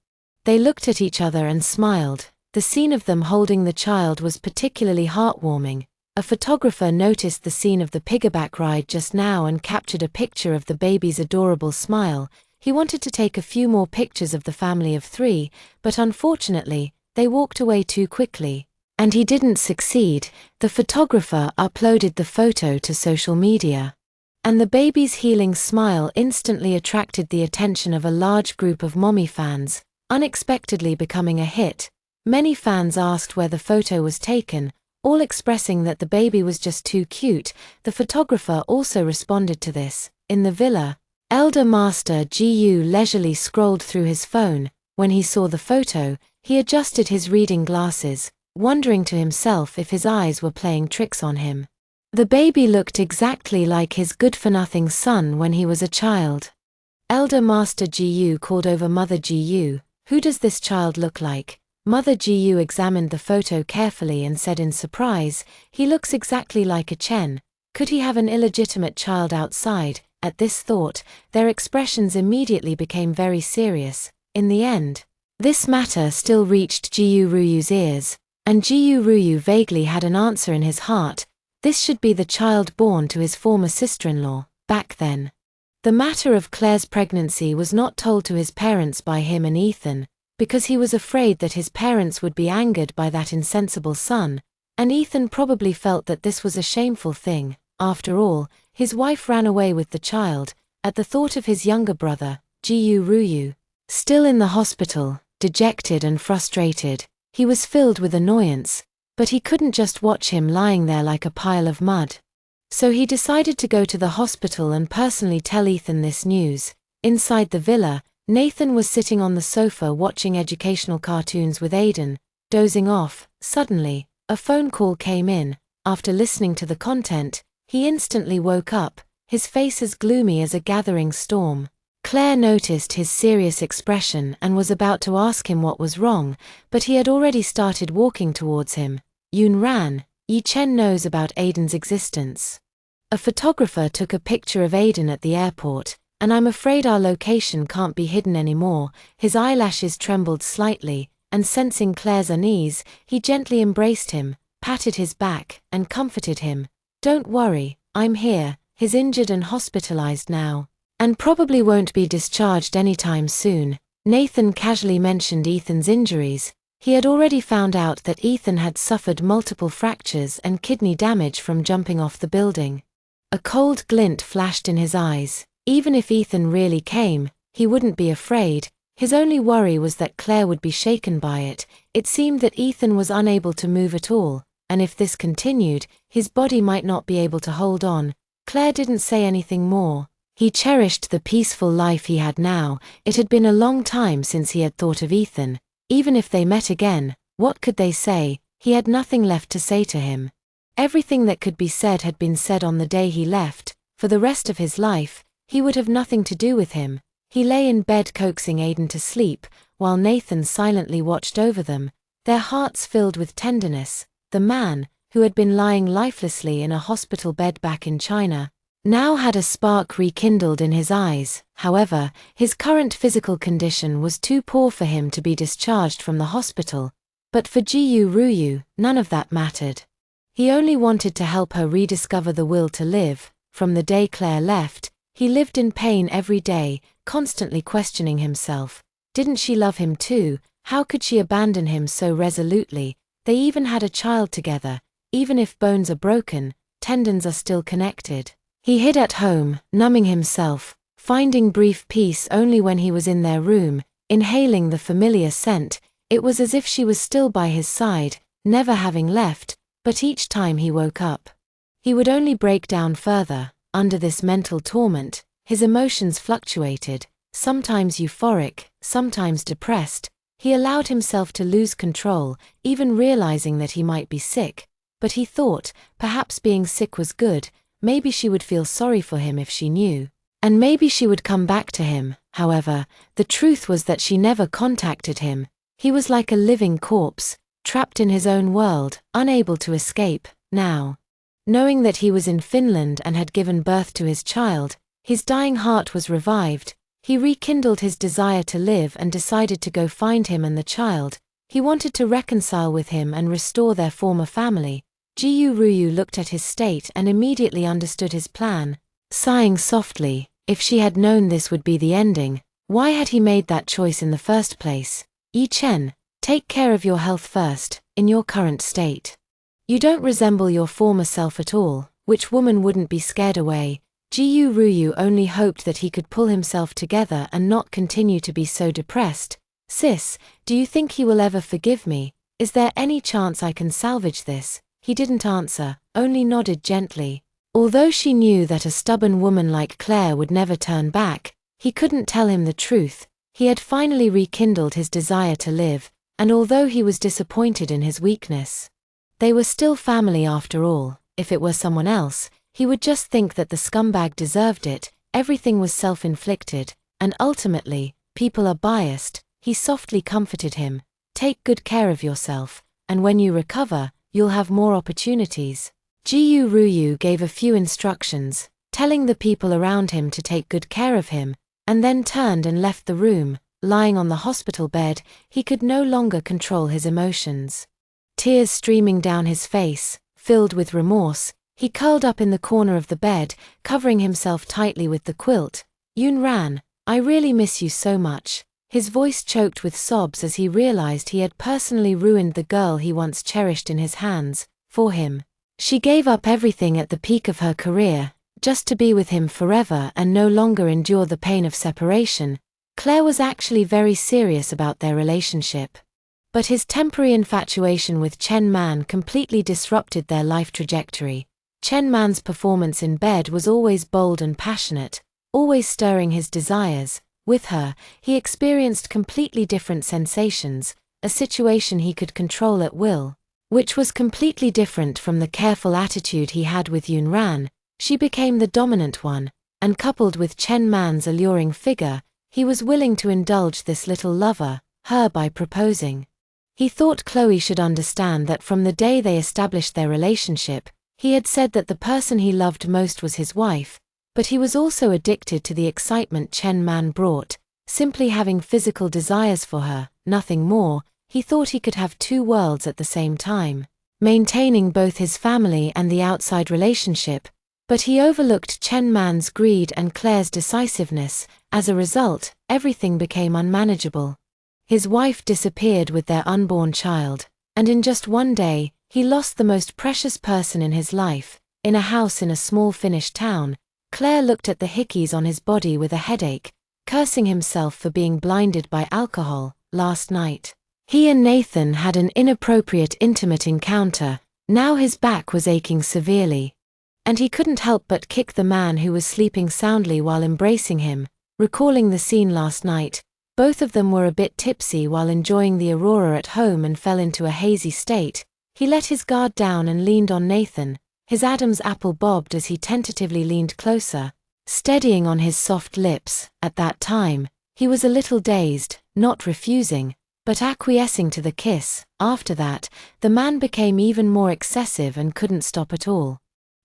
They looked at each other and smiled. The scene of them holding the child was particularly heartwarming. A photographer noticed the scene of the piggyback ride just now and captured a picture of the baby's adorable smile. He wanted to take a few more pictures of the family of 3, but unfortunately, they walked away too quickly. And he didn't succeed. The photographer uploaded the photo to social media. And the baby's healing smile instantly attracted the attention of a large group of mommy fans, unexpectedly becoming a hit. Many fans asked where the photo was taken, all expressing that the baby was just too cute. The photographer also responded to this. In the villa, Elder Master Ji-Yu leisurely scrolled through his phone. When he saw the photo, he adjusted his reading glasses, wondering to himself if his eyes were playing tricks on him. The baby looked exactly like his good-for-nothing son when he was a child. Elder Master Ji-Yu called over Mother Ji-Yu. "Who does this child look like?" Mother Ji-Yu examined the photo carefully and said in surprise, "He looks exactly like a Chen. Could he have an illegitimate child outside?" At this thought, their expressions immediately became very serious. In the end, this matter still reached Ji-Yu Ryu's ears, and Ji-Yu Ryu vaguely had an answer in his heart. This should be the child born to his former sister-in-law. Back then, the matter of Claire's pregnancy was not told to his parents by him and Ethan, because he was afraid that his parents would be angered by that insensible son, and Ethan probably felt that this was a shameful thing. After all, his wife ran away with the child. At the thought of his younger brother, Ji-Yu Ryu Still in the hospital, dejected and frustrated, he was filled with annoyance, but he couldn't just watch him lying there like a pile of mud. So he decided to go to the hospital and personally tell Ethan this news. Inside the villa, Nathan was sitting on the sofa watching educational cartoons with Aiden, dozing off. Suddenly, a phone call came in. After listening to the content, he instantly woke up, his face as gloomy as a gathering storm. Claire noticed his serious expression and was about to ask him what was wrong, but he had already started walking towards him. Yoon ran. Yi-chen knows about Aiden's existence. A photographer took a picture of Aiden at the airport, and I'm afraid our location can't be hidden anymore. His eyelashes trembled slightly, and sensing Claire's unease, he gently embraced him, patted his back, and comforted him. Don't worry, I'm here. He's injured and hospitalized now, and probably won't be discharged anytime soon. Nathan casually mentioned Ethan's injuries. He had already found out that Ethan had suffered multiple fractures and kidney damage from jumping off the building. A cold glint flashed in his eyes. Even if Ethan really came, he wouldn't be afraid. His only worry was that Claire would be shaken by it. It seemed that Ethan was unable to move at all, and if this continued, his body might not be able to hold on. Claire didn't say anything more. He cherished the peaceful life he had now. It had been a long time since he had thought of Ethan. Even if they met again, what could they say? He had nothing left to say to him. Everything that could be said had been said on the day he left. For the rest of his life, he would have nothing to do with him. He lay in bed coaxing Aiden to sleep, while Nathan silently watched over them, their hearts filled with tenderness. The man, who had been lying lifelessly in a hospital bed back in China, now had a spark rekindled in his eyes. However, his current physical condition was too poor for him to be discharged from the hospital. But for Ji-Yu-Ryu, none of that mattered. He only wanted to help her rediscover the will to live. From the day Claire left, he lived in pain every day, constantly questioning himself. Didn't she love him too? How could she abandon him so resolutely? They even had a child together. Even if bones are broken, tendons are still connected. He hid at home, numbing himself, finding brief peace only when he was in their room, inhaling the familiar scent. It was as if she was still by his side, never having left, but each time he woke up, he would only break down further. Under this mental torment, his emotions fluctuated, sometimes euphoric, sometimes depressed. He allowed himself to lose control, even realizing that he might be sick. But he thought, perhaps being sick was good. Maybe she would feel sorry for him if she knew. And maybe she would come back to him. However, the truth was that she never contacted him. He was like a living corpse, trapped in his own world, unable to escape. Now, knowing that he was in Finland and had given birth to his child, his dying heart was revived. He rekindled his desire to live and decided to go find him and the child. He wanted to reconcile with him and restore their former family. Ji-Yu-Ryu looked at his state and immediately understood his plan. Sighing softly, if she had known this would be the ending, why had he made that choice in the first place? Yi-chen, take care of your health first, in your current state. You don't resemble your former self at all. Which woman wouldn't be scared away? Ji-Yu-Ryu only hoped that he could pull himself together and not continue to be so depressed. Sis, do you think he will ever forgive me? Is there any chance I can salvage this? He didn't answer, only nodded gently. Although she knew that a stubborn woman like Claire would never turn back, he couldn't tell him the truth. He had finally rekindled his desire to live, and although he was disappointed in his weakness, they were still family after all. If it were someone else, he would just think that the scumbag deserved it. Everything was self-inflicted, and ultimately, people are biased. He softly comforted him. Take good care of yourself, and when you recover, you'll have more opportunities. Ji-Yu-Ryu gave a few instructions, telling the people around him to take good care of him, and then turned and left the room. Lying on the hospital bed, he could no longer control his emotions. Tears streaming down his face, filled with remorse, he curled up in the corner of the bed, covering himself tightly with the quilt. Yoon ran, I really miss you so much. His voice choked with sobs as he realized he had personally ruined the girl he once cherished in his hands. For him, she gave up everything at the peak of her career, just to be with him forever and no longer endure the pain of separation. Claire was actually very serious about their relationship. But his temporary infatuation with Chen Man completely disrupted their life trajectory. Chen Man's performance in bed was always bold and passionate, always stirring his desires. With her, he experienced completely different sensations, a situation he could control at will, which was completely different from the careful attitude he had with Yun Ran. She became the dominant one, and coupled with Chen Man's alluring figure, he was willing to indulge this little lover, her by proposing. He thought Chloe should understand that from the day they established their relationship, he had said that the person he loved most was his wife, but he was also addicted to the excitement Chen Man brought, simply having physical desires for her, nothing more. He thought he could have two worlds at the same time, maintaining both his family and the outside relationship, but he overlooked Chen Man's greed and Claire's decisiveness. As a result, everything became unmanageable. His wife disappeared with their unborn child, and in just one day, he lost the most precious person in his life. In a house in a small Finnish town, Claire looked at the hickeys on his body with a headache, cursing himself for being blinded by alcohol. Last night, he and Nathan had an inappropriate intimate encounter. Now his back was aching severely, and he couldn't help but kick the man who was sleeping soundly while embracing him. Recalling the scene last night, both of them were a bit tipsy while enjoying the aurora at home and fell into a hazy state. He let his guard down and leaned on Nathan. His Adam's apple bobbed as he tentatively leaned closer, steadying on his soft lips. At that time, he was a little dazed, not refusing, but acquiescing to the kiss. After that, the man became even more excessive and couldn't stop at all.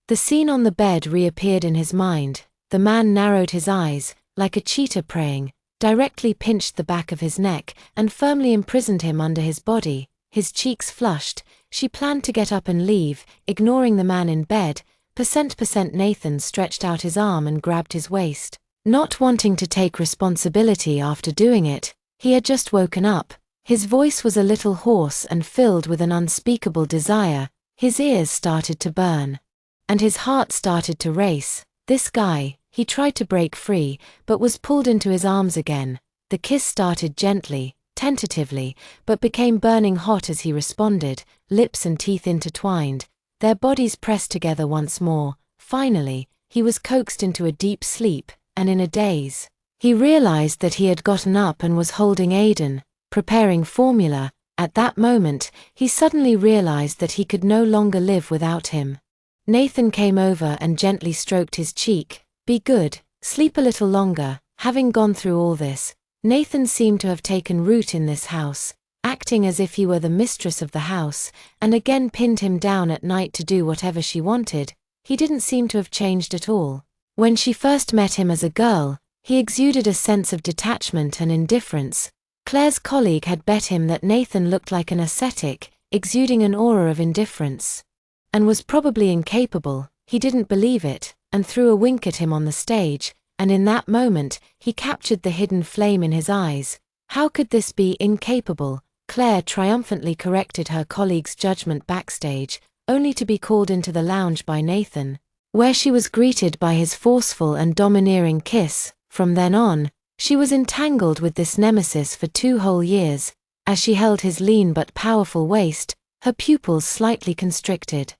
The scene on the bed reappeared in his mind. The man narrowed his eyes, like a cheetah preying, directly pinched the back of his neck, and firmly imprisoned him under his body. His cheeks flushed. She planned to get up and leave, ignoring the man in bed. Nathan stretched out his arm and grabbed his waist, not wanting to take responsibility after doing it. He had just woken up. His voice was a little hoarse and filled with an unspeakable desire. His ears started to burn, and his heart started to race. This guy, he tried to break free, but was pulled into his arms again. The kiss started gently, tentatively, but became burning hot as he responded, lips and teeth intertwined, their bodies pressed together once more. Finally, he was coaxed into a deep sleep, and in a daze, he realized that he had gotten up and was holding Aiden, preparing formula. At that moment, he suddenly realized that he could no longer live without him. Nathan came over and gently stroked his cheek. Be good, sleep a little longer. Having gone through all this, Nathan seemed to have taken root in this house, acting as if he were the mistress of the house, and again pinned him down at night to do whatever she wanted. He didn't seem to have changed at all. When she first met him as a girl, he exuded a sense of detachment and indifference. Claire's colleague had bet him that Nathan looked like an ascetic, exuding an aura of indifference, and was probably incapable. He didn't believe it, and threw a wink at him on the stage, and in that moment, he captured the hidden flame in his eyes. How could this be incapable? Claire triumphantly corrected her colleague's judgment backstage, only to be called into the lounge by Nathan, where she was greeted by his forceful and domineering kiss. From then on, she was entangled with this nemesis for 2 whole years. As she held his lean but powerful waist, her pupils slightly constricted,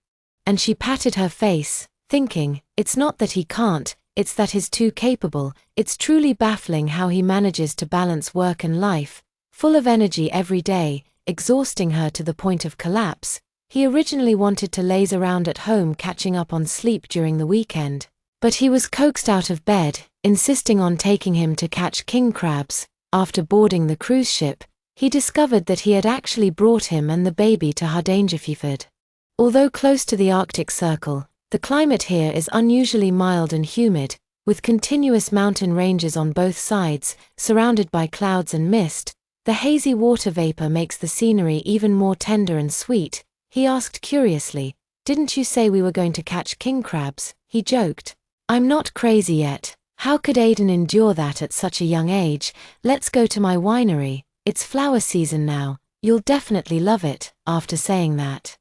and she patted her face, thinking, it's not that he can't, it's that he's too capable. It's truly baffling how he manages to balance work and life, full of energy every day, exhausting her to the point of collapse. He originally wanted to laze around at home catching up on sleep during the weekend, but he was coaxed out of bed, insisting on taking him to catch king crabs. After boarding the cruise ship, he discovered that he had actually brought him and the baby to Hardangerfjord. Although close to the Arctic Circle, the climate here is unusually mild and humid, with continuous mountain ranges on both sides, surrounded by clouds and mist. The hazy water vapor makes the scenery even more tender and sweet. He asked curiously, "Didn't you say we were going to catch king crabs?" He joked, "I'm not crazy yet. How could Aiden endure that at such a young age? Let's go to my winery. It's flower season now. You'll definitely love it." After saying that,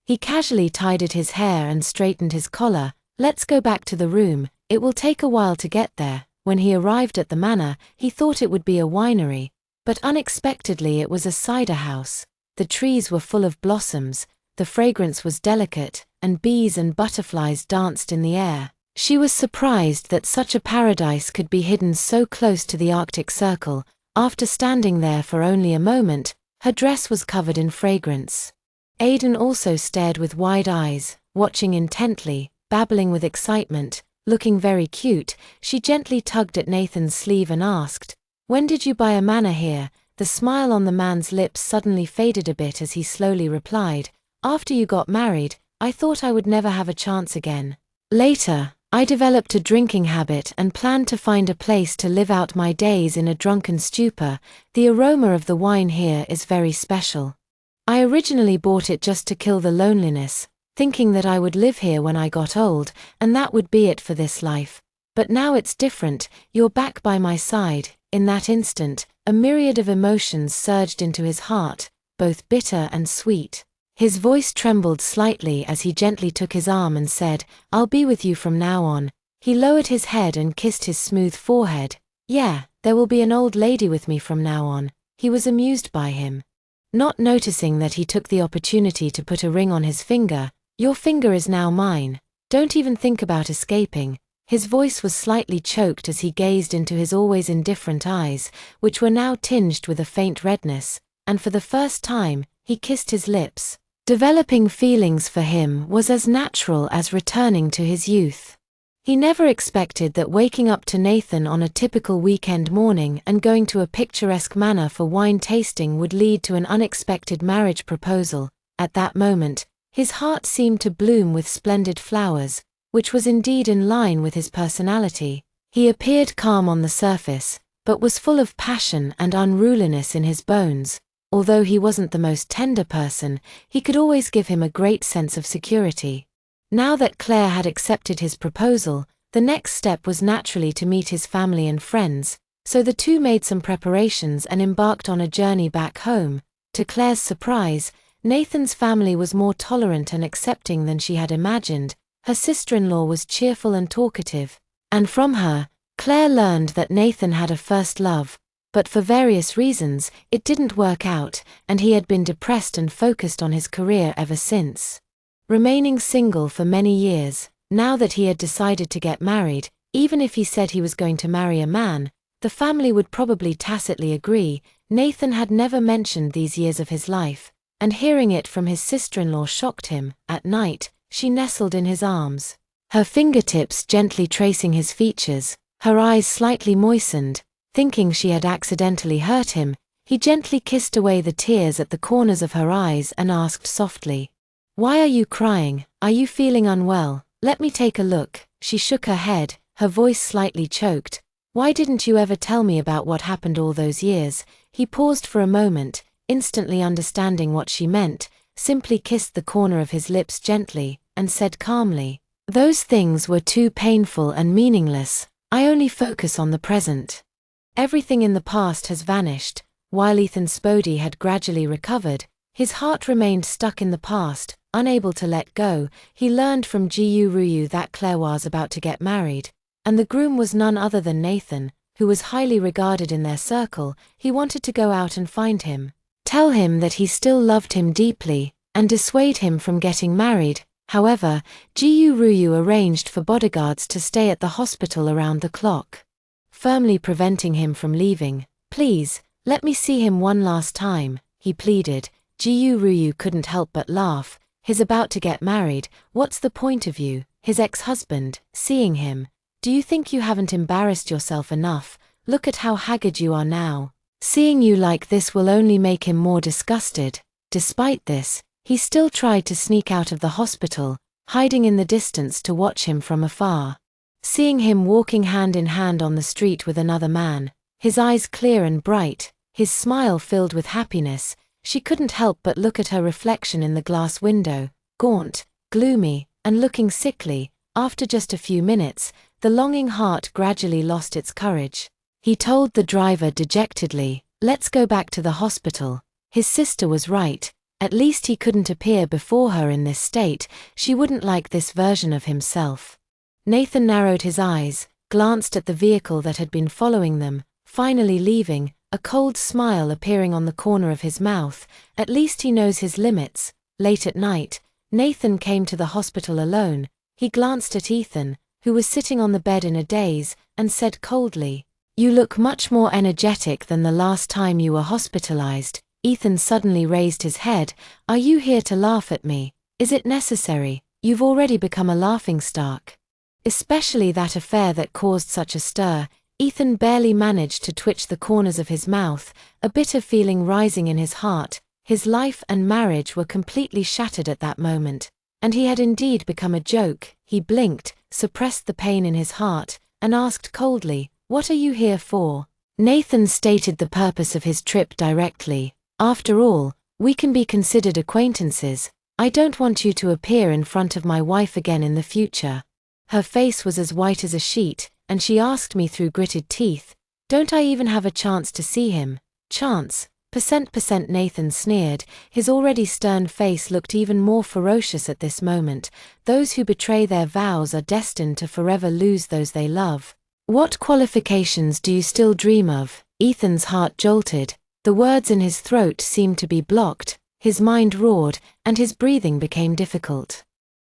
he casually tidied his hair and straightened his collar. "Let's go back to the room. It will take a while to get there." When he arrived at the manor, he thought it would be a winery, but unexpectedly it was a cider house. The trees were full of blossoms, the fragrance was delicate, and bees and butterflies danced in the air. She was surprised that such a paradise could be hidden so close to the Arctic Circle. After standing there for only a moment, her dress was covered in fragrance. Aidan also stared with wide eyes, watching intently, babbling with excitement, looking very cute. She gently tugged at Nathan's sleeve and asked, "When did you buy a manor here?" The smile on the man's lips suddenly faded a bit as he slowly replied, "After you got married, I thought I would never have a chance again. Later, I developed a drinking habit and planned to find a place to live out my days in a drunken stupor. The aroma of the wine here is very special. I originally bought it just to kill the loneliness, thinking that I would live here when I got old, and that would be it for this life. But now it's different, you're back by my side." In that instant, a myriad of emotions surged into his heart, both bitter and sweet. His voice trembled slightly as he gently took his arm and said, "I'll be with you from now on." He lowered his head and kissed his smooth forehead. "Yeah, there will be an old lady with me from now on." He was amused by him. Not noticing that he took the opportunity to put a ring on his finger. "Your finger is now mine. Don't even think about escaping." His voice was slightly choked as he gazed into his always indifferent eyes, which were now tinged with a faint redness, and for the first time, he kissed his lips. Developing feelings for him was as natural as returning to his youth. He never expected that waking up to Nathan on a typical weekend morning and going to a picturesque manor for wine tasting would lead to an unexpected marriage proposal. At that moment, his heart seemed to bloom with splendid flowers, which was indeed in line with his personality. He appeared calm on the surface, but was full of passion and unruliness in his bones. Although he wasn't the most tender person, he could always give him a great sense of security. Now that Claire had accepted his proposal, the next step was naturally to meet his family and friends, so the two made some preparations and embarked on a journey back home. To Claire's surprise, Nathan's family was more tolerant and accepting than she had imagined. Her sister-in-law was cheerful and talkative, and from her, Claire learned that Nathan had a first love, but for various reasons, it didn't work out, and he had been depressed and focused on his career ever since. Remaining single for many years, now that he had decided to get married, even if he said he was going to marry a man, the family would probably tacitly agree. Nathan had never mentioned these years of his life, and hearing it from his sister-in-law shocked him. At night, she nestled in his arms, her fingertips gently tracing his features, her eyes slightly moistened. Thinking she had accidentally hurt him, he gently kissed away the tears at the corners of her eyes and asked softly, "Why are you crying? Are you feeling unwell? Let me take a look." She shook her head, her voice slightly choked. "Why didn't you ever tell me about what happened all those years?" He paused for a moment, instantly understanding what she meant, simply kissed the corner of his lips gently, and said calmly, "Those things were too painful and meaningless. I only focus on the present. Everything in the past has vanished." While Ethan Spody had gradually recovered, his heart remained stuck in the past, unable to let go. He learned from Ji Ryu that Claire was about to get married, and the groom was none other than Nathan, who was highly regarded in their circle. He wanted to go out and find him, tell him that he still loved him deeply, and dissuade him from getting married. However, Ji Ryu arranged for bodyguards to stay at the hospital around the clock, firmly preventing him from leaving. "Please, let me see him one last time," he pleaded. Ji Ryu couldn't help but laugh. "He's about to get married, what's the point of you, his ex-husband, seeing him? Do you think you haven't embarrassed yourself enough? Look at how haggard you are now. Seeing you like this will only make him more disgusted." Despite this, he still tried to sneak out of the hospital, hiding in the distance to watch him from afar. Seeing him walking hand in hand on the street with another man, his eyes clear and bright, his smile filled with happiness, she couldn't help but look at her reflection in the glass window, gaunt, gloomy, and looking sickly. After just a few minutes, the longing heart gradually lost its courage. He told the driver dejectedly, "Let's go back to the hospital." His sister was right. At least he couldn't appear before her in this state. She wouldn't like this version of himself. Nathan narrowed his eyes, glanced at the vehicle that had been following them, finally leaving, a cold smile appearing on the corner of his mouth. At least he knows his limits. Late at night, Nathan came to the hospital alone. He glanced at Ethan, who was sitting on the bed in a daze, and said coldly, "You look much more energetic than the last time you were hospitalized." Ethan suddenly raised his head. "Are you here to laugh at me? Is it necessary? You've already become a laughingstock. Especially that affair that caused such a stir." Ethan barely managed to twitch the corners of his mouth, a bitter feeling rising in his heart. His life and marriage were completely shattered at that moment, and he had indeed become a joke. He blinked, suppressed the pain in his heart, and asked coldly, "What are you here for?" Nathan stated the purpose of his trip directly. "After all, we can be considered acquaintances. I don't want you to appear in front of my wife again in the future." Her face was as white as a sheet, and she asked me through gritted teeth, "Don't I even have a chance to see him?" "Chance? Percent," Nathan sneered. His already stern face looked even more ferocious at this moment. Those who betray their vows are destined to forever lose those they love. "What qualifications do you still dream of?" Ethan's heart jolted. The words in his throat seemed to be blocked, his mind roared, and his breathing became difficult.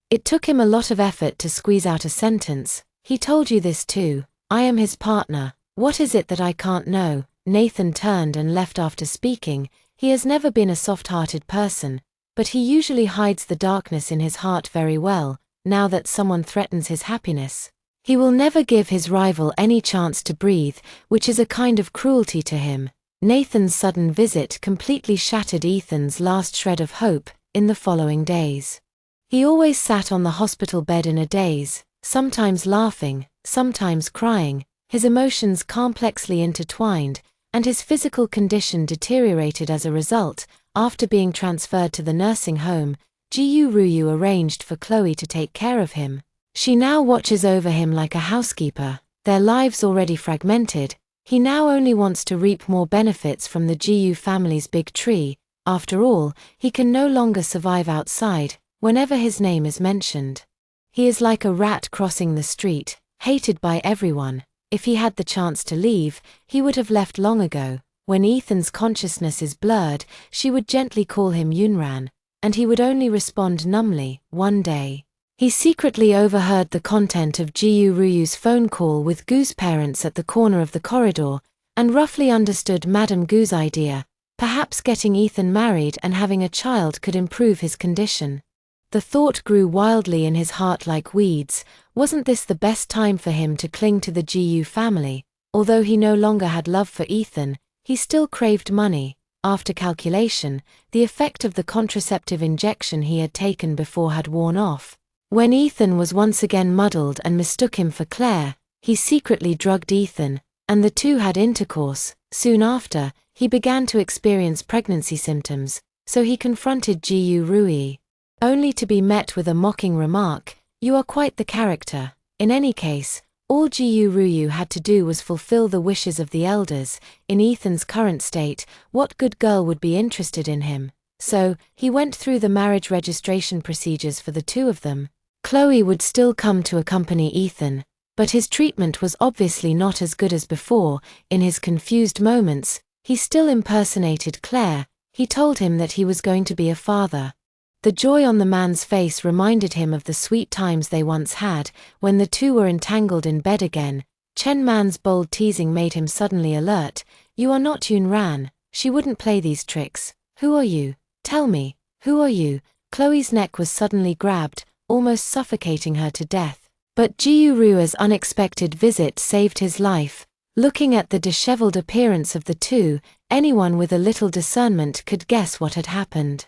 It took him a lot of effort to squeeze out a sentence. "He told you this too. I am his partner. What is it that I can't know?" Nathan turned and left after speaking. He has never been a soft-hearted person, but he usually hides the darkness in his heart very well. Now that someone threatens his happiness, he will never give his rival any chance to breathe, which is a kind of cruelty to him. Nathan's sudden visit completely shattered Ethan's last shred of hope. In the following days, he always sat on the hospital bed in a daze, sometimes laughing, sometimes crying, his emotions complexly intertwined, and his physical condition deteriorated as a result. After being transferred to the nursing home, Ryu arranged for Chloe to take care of him. She now watches over him like a housekeeper. Their lives already fragmented, he now only wants to reap more benefits from the Gu family's big tree. After all, he can no longer survive outside. Whenever his name is mentioned, he is like a rat crossing the street, hated by everyone. If he had the chance to leave, he would have left long ago. When Ethan's consciousness is blurred, she would gently call him Yunran, and he would only respond numbly. One day, he secretly overheard the content of Ryu's phone call with Gu's parents at the corner of the corridor, and roughly understood Madame Gu's idea. Perhaps getting Ethan married and having a child could improve his condition. The thought grew wildly in his heart like weeds. Wasn't this the best time for him to cling to the Gu family? Although he no longer had love for Ethan, he still craved money. After calculation, the effect of the contraceptive injection he had taken before had worn off. When Ethan was once again muddled and mistook him for Claire, he secretly drugged Ethan, and the two had intercourse. Soon after, he began to experience pregnancy symptoms, so he confronted Rui, only to be met with a mocking remark, "You are quite the character." In any case, all Ryu had to do was fulfill the wishes of the elders. In Ethan's current state, what good girl would be interested in him? So, he went through the marriage registration procedures for the two of them. Chloe would still come to accompany Ethan, but his treatment was obviously not as good as before. In his confused moments, he still impersonated Claire. He told him that he was going to be a father. The joy on the man's face reminded him of the sweet times they once had, when the two were entangled in bed again. Chen Man's bold teasing made him suddenly alert. "You are not Yunran. She wouldn't play these tricks. Who are you? Tell me, who are you?" Chloe's neck was suddenly grabbed, almost suffocating her to death. But Rui's unexpected visit saved his life. Looking at the disheveled appearance of the two, anyone with a little discernment could guess what had happened.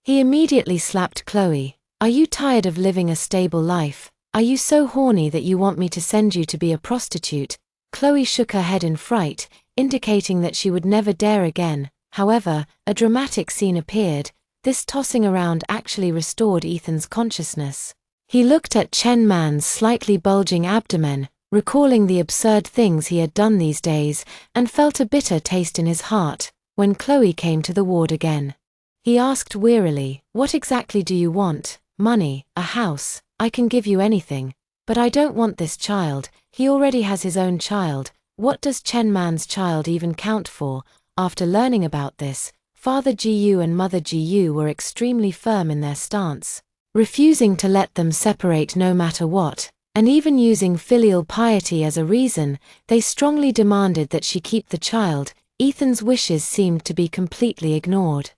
He immediately slapped Chloe. "Are you tired of living a stable life? Are you so horny that you want me to send you to be a prostitute?" Chloe shook her head in fright, indicating that she would never dare again. However, a dramatic scene appeared. This tossing around actually restored Ethan's consciousness. He looked at Chen Man's slightly bulging abdomen, recalling the absurd things he had done these days, and felt a bitter taste in his heart. When Chloe came to the ward again, he asked wearily, "What exactly do you want?" "Money, a house, I can give you anything." "But I don't want this child, he already has his own child, what does Chen-man's child even count for?" After learning about this, Father Ji-yu and Mother Ji-yu were extremely firm in their stance, refusing to let them separate no matter what, and even using filial piety as a reason. They strongly demanded that she keep the child. Ethan's wishes seemed to be completely ignored.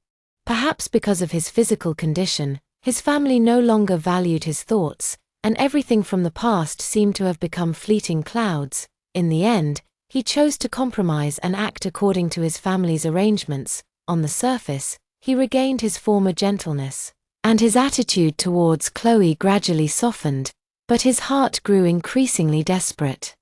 Perhaps because of his physical condition, his family no longer valued his thoughts, and everything from the past seemed to have become fleeting clouds. In the end, he chose to compromise and act according to his family's arrangements. On the surface, he regained his former gentleness, and his attitude towards Chloe gradually softened, but his heart grew increasingly desperate.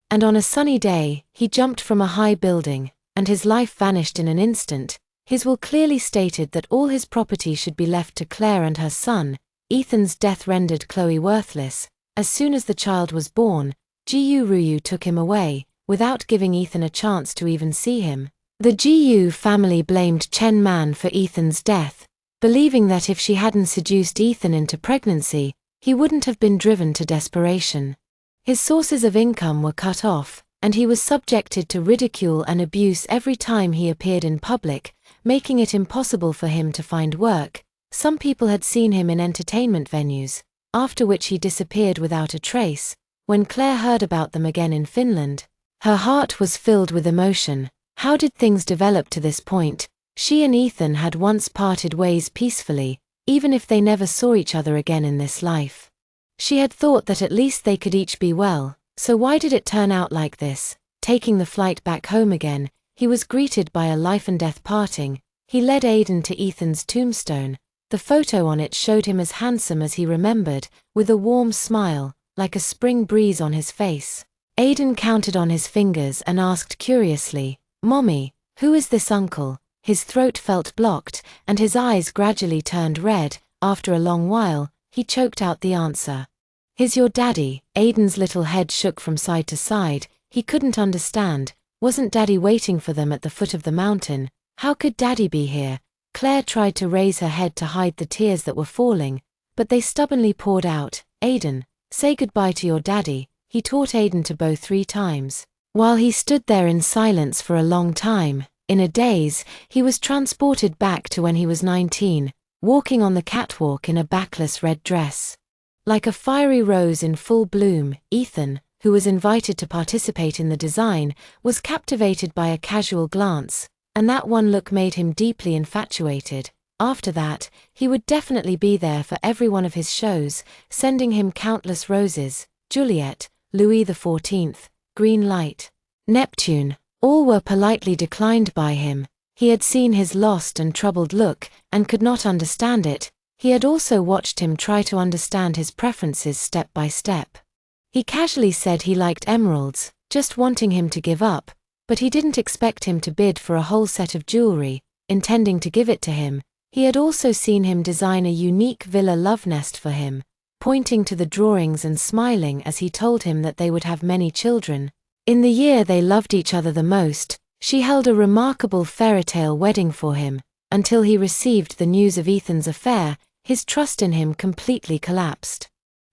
And on a sunny day, he jumped from a high building, and his life vanished in an instant. His will clearly stated that all his property should be left to Claire and her son. Ethan's death rendered Chloe worthless. As soon as the child was born, Ji-yu Ryu took him away, without giving Ethan a chance to even see him. The Ji-yu family blamed Chen-man for Ethan's death, believing that if she hadn't seduced Ethan into pregnancy, he wouldn't have been driven to desperation. His sources of income were cut off, and he was subjected to ridicule and abuse every time he appeared in public, making it impossible for him to find work. Some people had seen him in entertainment venues, after which he disappeared without a trace. When Claire heard about them again in Finland, her heart was filled with emotion. How did things develop to this point? She and Ethan had once parted ways peacefully, even if they never saw each other again in this life. She had thought that at least they could each be well, so why did it turn out like this? Taking the flight back home again, he was greeted by a life-and-death parting. He led Aiden to Ethan's tombstone. The photo on it showed him as handsome as he remembered, with a warm smile, like a spring breeze on his face. Aiden counted on his fingers and asked curiously, "Mommy, who is this uncle?" His throat felt blocked, and his eyes gradually turned red. After a long while, he choked out the answer. "He's your daddy." Aiden's little head shook from side to side. He couldn't understand. Wasn't Daddy waiting for them at the foot of the mountain? How could Daddy be here? Claire tried to raise her head to hide the tears that were falling, but they stubbornly poured out. "Aiden, say goodbye to your daddy." He taught Aiden to bow 3 times. While he stood there in silence for a long time, in a daze, he was transported back to when he was 19, walking on the catwalk in a backless red dress. Like a fiery rose in full bloom, Ethan, who was invited to participate in the design, was captivated by a casual glance, and that one look made him deeply infatuated. After that, he would definitely be there for every one of his shows, sending him countless roses. Juliet, Louis XIV, Green Light, Neptune, all were politely declined by him. He had seen his lost and troubled look, and could not understand it. He had also watched him try to understand his preferences step by step. He casually said he liked emeralds, just wanting him to give up, but he didn't expect him to bid for a whole set of jewelry, intending to give it to him. He had also seen him design a unique villa love nest for him, pointing to the drawings and smiling as he told him that they would have many children. In the year they loved each other the most, she held a remarkable fairy-tale wedding for him. Until he received the news of Ethan's affair, his trust in him completely collapsed.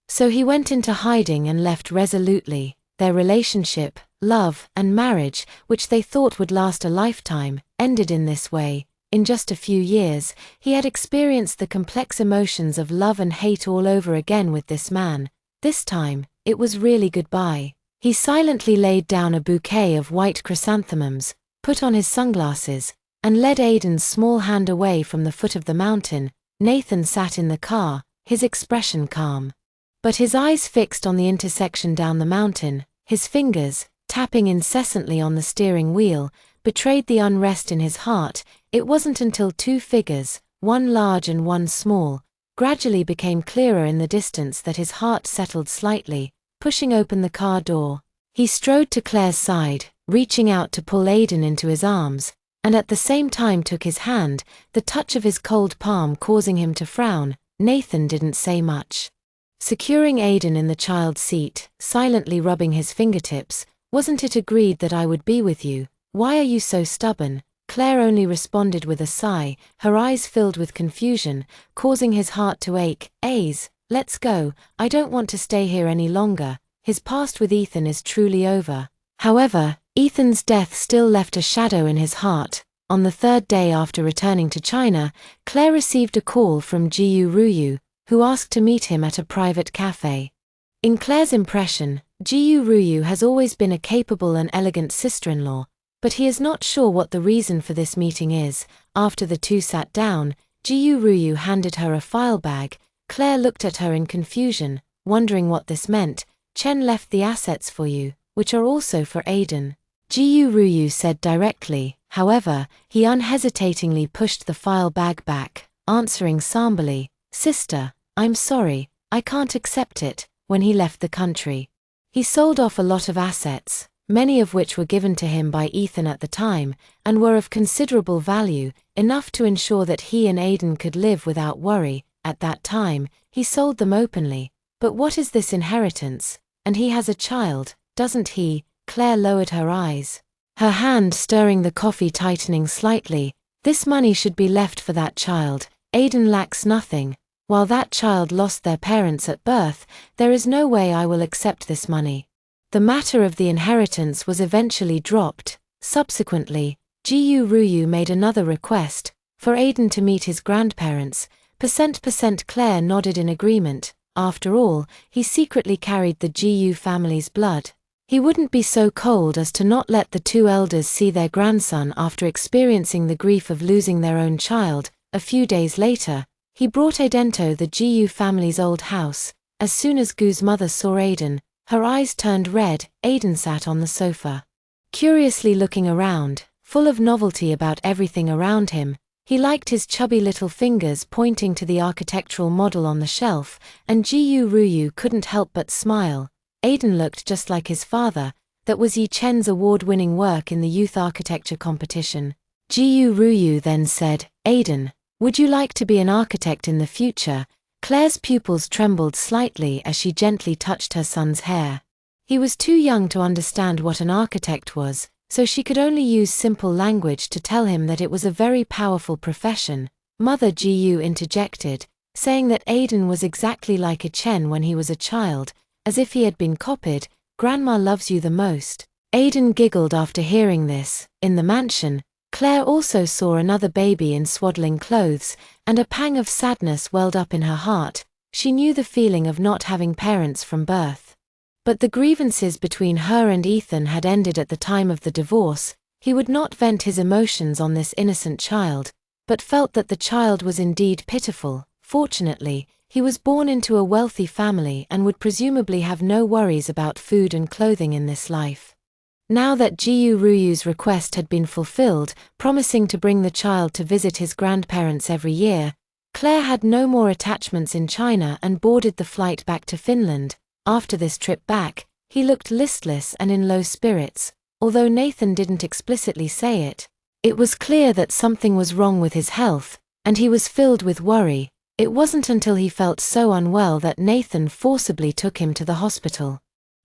So he went into hiding and left resolutely. Their relationship, love, and marriage, which they thought would last a lifetime, ended in this way. In just a few years, he had experienced the complex emotions of love and hate all over again with this man. This time, it was really goodbye. He silently laid down a bouquet of white chrysanthemums, put on his sunglasses, and led Aiden's small hand away from the foot of the mountain. Nathan sat in the car, his expression calm, but his eyes fixed on the intersection down the mountain. His fingers, tapping incessantly on the steering wheel, betrayed the unrest in his heart. It wasn't until 2 figures, one large and one small, gradually became clearer in the distance that his heart settled slightly. Pushing open the car door, he strode to Claire's side, reaching out to pull Aiden into his arms, and at the same time took his hand, the touch of his cold palm causing him to frown. Nathan didn't say much. Securing Aiden in the child's seat, silently rubbing his fingertips, "Wasn't it agreed that I would be with you? Why are you so stubborn?" Claire only responded with a sigh, her eyes filled with confusion, causing his heart to ache. "Aze, let's go, I don't want to stay here any longer. His past with Ethan is truly over. However, Ethan's death still left a shadow in his heart. On the third day after returning to China, Claire received a call from Ji Ruyu, who asked to meet him at a private cafe. In Claire's impression, Ji Ruyu has always been a capable and elegant sister-in-law, but he is not sure what the reason for this meeting is. After the two sat down, Ji Ruyu handed her a file bag. Claire looked at her in confusion, wondering what this meant. Chen left the assets for you, which are also for Aiden. Ji Ruyu said directly. However, he unhesitatingly pushed the file bag back, answering somberly, "Sister, I'm sorry, I can't accept it," when he left the country. He sold off a lot of assets, many of which were given to him by Ethan at the time, and were of considerable value, enough to ensure that he and Aiden could live without worry. At that time, he sold them openly. But what is this inheritance? And he has a child, doesn't he? Claire lowered her eyes, her hand stirring the coffee tightening slightly. This money should be left for that child. Aiden lacks nothing. While that child lost their parents at birth, there is no way I will accept this money. The matter of the inheritance was eventually dropped. Subsequently, Ji Ruyu made another request, for Aiden to meet his grandparents. Claire nodded in agreement. After all, he secretly carried the Ji family's blood. He wouldn't be so cold as to not let the two elders see their grandson after experiencing the grief of losing their own child. A few days later, he brought Aiden to the Ji family's old house. As soon as Gu's mother saw Aiden, her eyes turned red. Aiden sat on the sofa, curiously looking around, full of novelty about everything around him. He liked his chubby little fingers pointing to the architectural model on the shelf, and Ji Ruyu couldn't help but smile. Aiden looked just like his father. That was Yi Chen's award-winning work in the youth architecture competition. Ji Ruyu then said, "Aiden, would you like to be an architect in the future?" Claire's pupils trembled slightly as she gently touched her son's hair. He was too young to understand what an architect was, so she could only use simple language to tell him that it was a very powerful profession. Mother Ji interjected, saying that Aiden was exactly like Yi Chen when he was a child, as if he had been copied. "Grandma loves you the most." Aiden giggled after hearing this. In the mansion, Claire also saw another baby in swaddling clothes, and a pang of sadness welled up in her heart. She knew the feeling of not having parents from birth. But the grievances between her and Ethan had ended at the time of the divorce. He would not vent his emotions on this innocent child, but felt that the child was indeed pitiful. Fortunately, he was born into a wealthy family and would presumably have no worries about food and clothing in this life. Now that Ji Ruyu's request had been fulfilled, promising to bring the child to visit his grandparents every year, Claire had no more attachments in China and boarded the flight back to Finland. After this trip back, he looked listless and in low spirits. Although Nathan didn't explicitly say it, it was clear that something was wrong with his health, and he was filled with worry. It wasn't until he felt so unwell that Nathan forcibly took him to the hospital.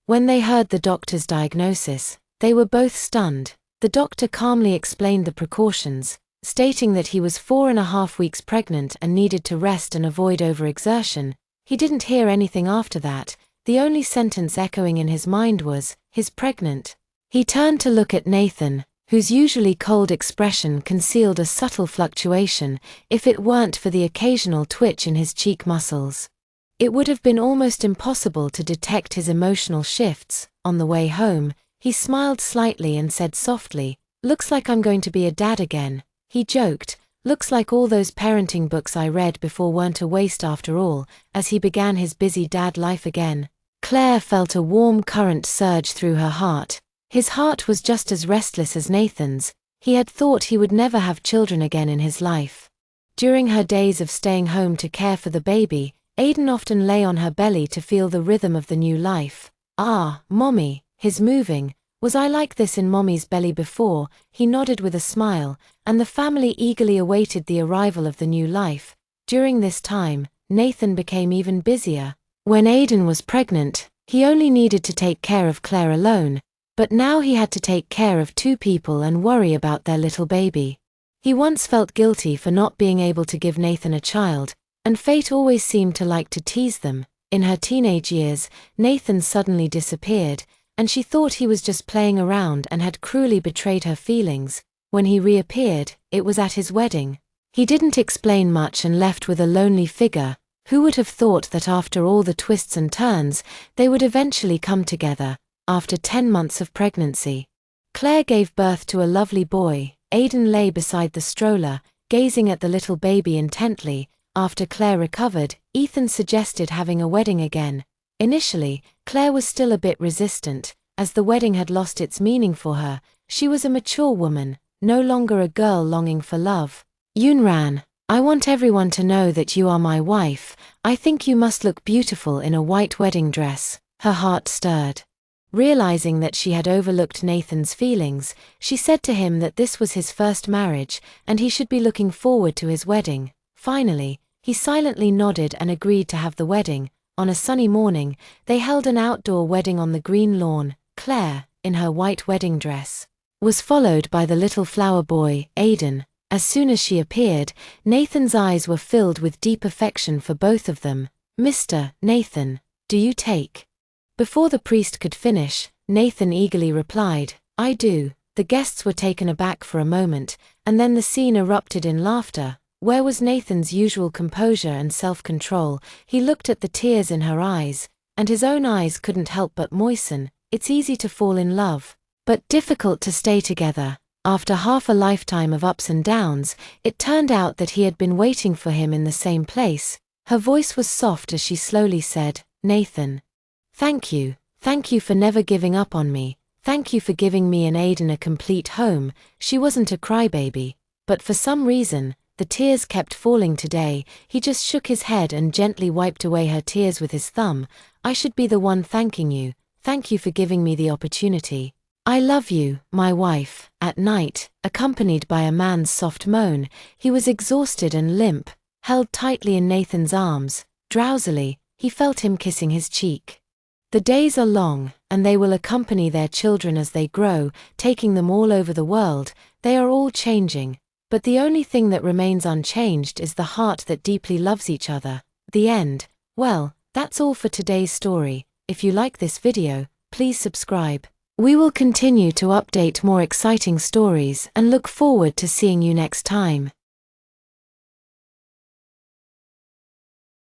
When they heard the doctor's diagnosis, they were both stunned. The doctor calmly explained the precautions, stating that he was 4.5 weeks pregnant and needed to rest and avoid overexertion. He didn't hear anything after that. The only sentence echoing in his mind was, "He's pregnant." He turned to look at Nathan, whose usually cold expression concealed a subtle fluctuation, if it weren't for the occasional twitch in his cheek muscles. It would have been almost impossible to detect his emotional shifts. On the way home, he smiled slightly and said softly, "Looks like I'm going to be a dad again." He joked, "Looks like all those parenting books I read before weren't a waste after all," as he began his busy dad life again. Claire felt a warm current surge through her heart. His heart was just as restless as Nathan's. He had thought he would never have children again in his life. During her days of staying home to care for the baby, Aiden often lay on her belly to feel the rhythm of the new life. "Ah, Mommy, his moving. Was I like this in Mommy's belly before?" He nodded with a smile, and the family eagerly awaited the arrival of the new life. During this time, Nathan became even busier. When Aiden was pregnant, he only needed to take care of Claire alone, but now he had to take care of two people and worry about their little baby. He once felt guilty for not being able to give Nathan a child, And fate always seemed to like to tease them. In her teenage years, Nathan suddenly disappeared, and she thought he was just playing around and had cruelly betrayed her feelings. When he reappeared, it was at his wedding. He didn't explain much and left with a lonely figure. Who would have thought that after all the twists and turns, they would eventually come together, after 10 months of pregnancy? Claire gave birth to a lovely boy. Aidan lay beside the stroller, gazing at the little baby intently. After Claire recovered, Ethan suggested having a wedding again. Initially, Claire was still a bit resistant, as the wedding had lost its meaning for her. She was a mature woman, no longer a girl longing for love. "Yunran, I want everyone to know that you are my wife. I think you must look beautiful in a white wedding dress." Her heart stirred. Realizing that she had overlooked Nathan's feelings, she said to him that this was his first marriage, and he should be looking forward to his wedding. Finally, he silently nodded and agreed to have the wedding. On a sunny morning, they held an outdoor wedding on the green lawn. Claire, in her white wedding dress, was followed by the little flower boy, Aidan. As soon as she appeared, Nathan's eyes were filled with deep affection for both of them. "Mr. Nathan, do you take?" Before the priest could finish, Nathan eagerly replied, "I do." The guests were taken aback for a moment, and then the scene erupted in laughter. Where was Nathan's usual composure and self-control? He looked at the tears in her eyes, and his own eyes couldn't help but moisten. It's easy to fall in love, but difficult to stay together. After half a lifetime of ups and downs, it turned out that he had been waiting for him in the same place. Her voice was soft as she slowly said, "Nathan, thank you. Thank you for never giving up on me. Thank you for giving me and Aidan a complete home." She wasn't a crybaby, but for some reason, the tears kept falling today. He just shook his head and gently wiped away her tears with his thumb. "I should be the one thanking you. Thank you for giving me the opportunity. I love you, my wife." At night, accompanied by a man's soft moan, he was exhausted and limp, held tightly in Nathan's arms. Drowsily, he felt him kissing his cheek. The days are long, and they will accompany their children as they grow, taking them all over the world. They are all changing, but the only thing that remains unchanged is the heart that deeply loves each other. The end. Well, that's all for today's story. If you like this video, please subscribe. We will continue to update more exciting stories and look forward to seeing you next time.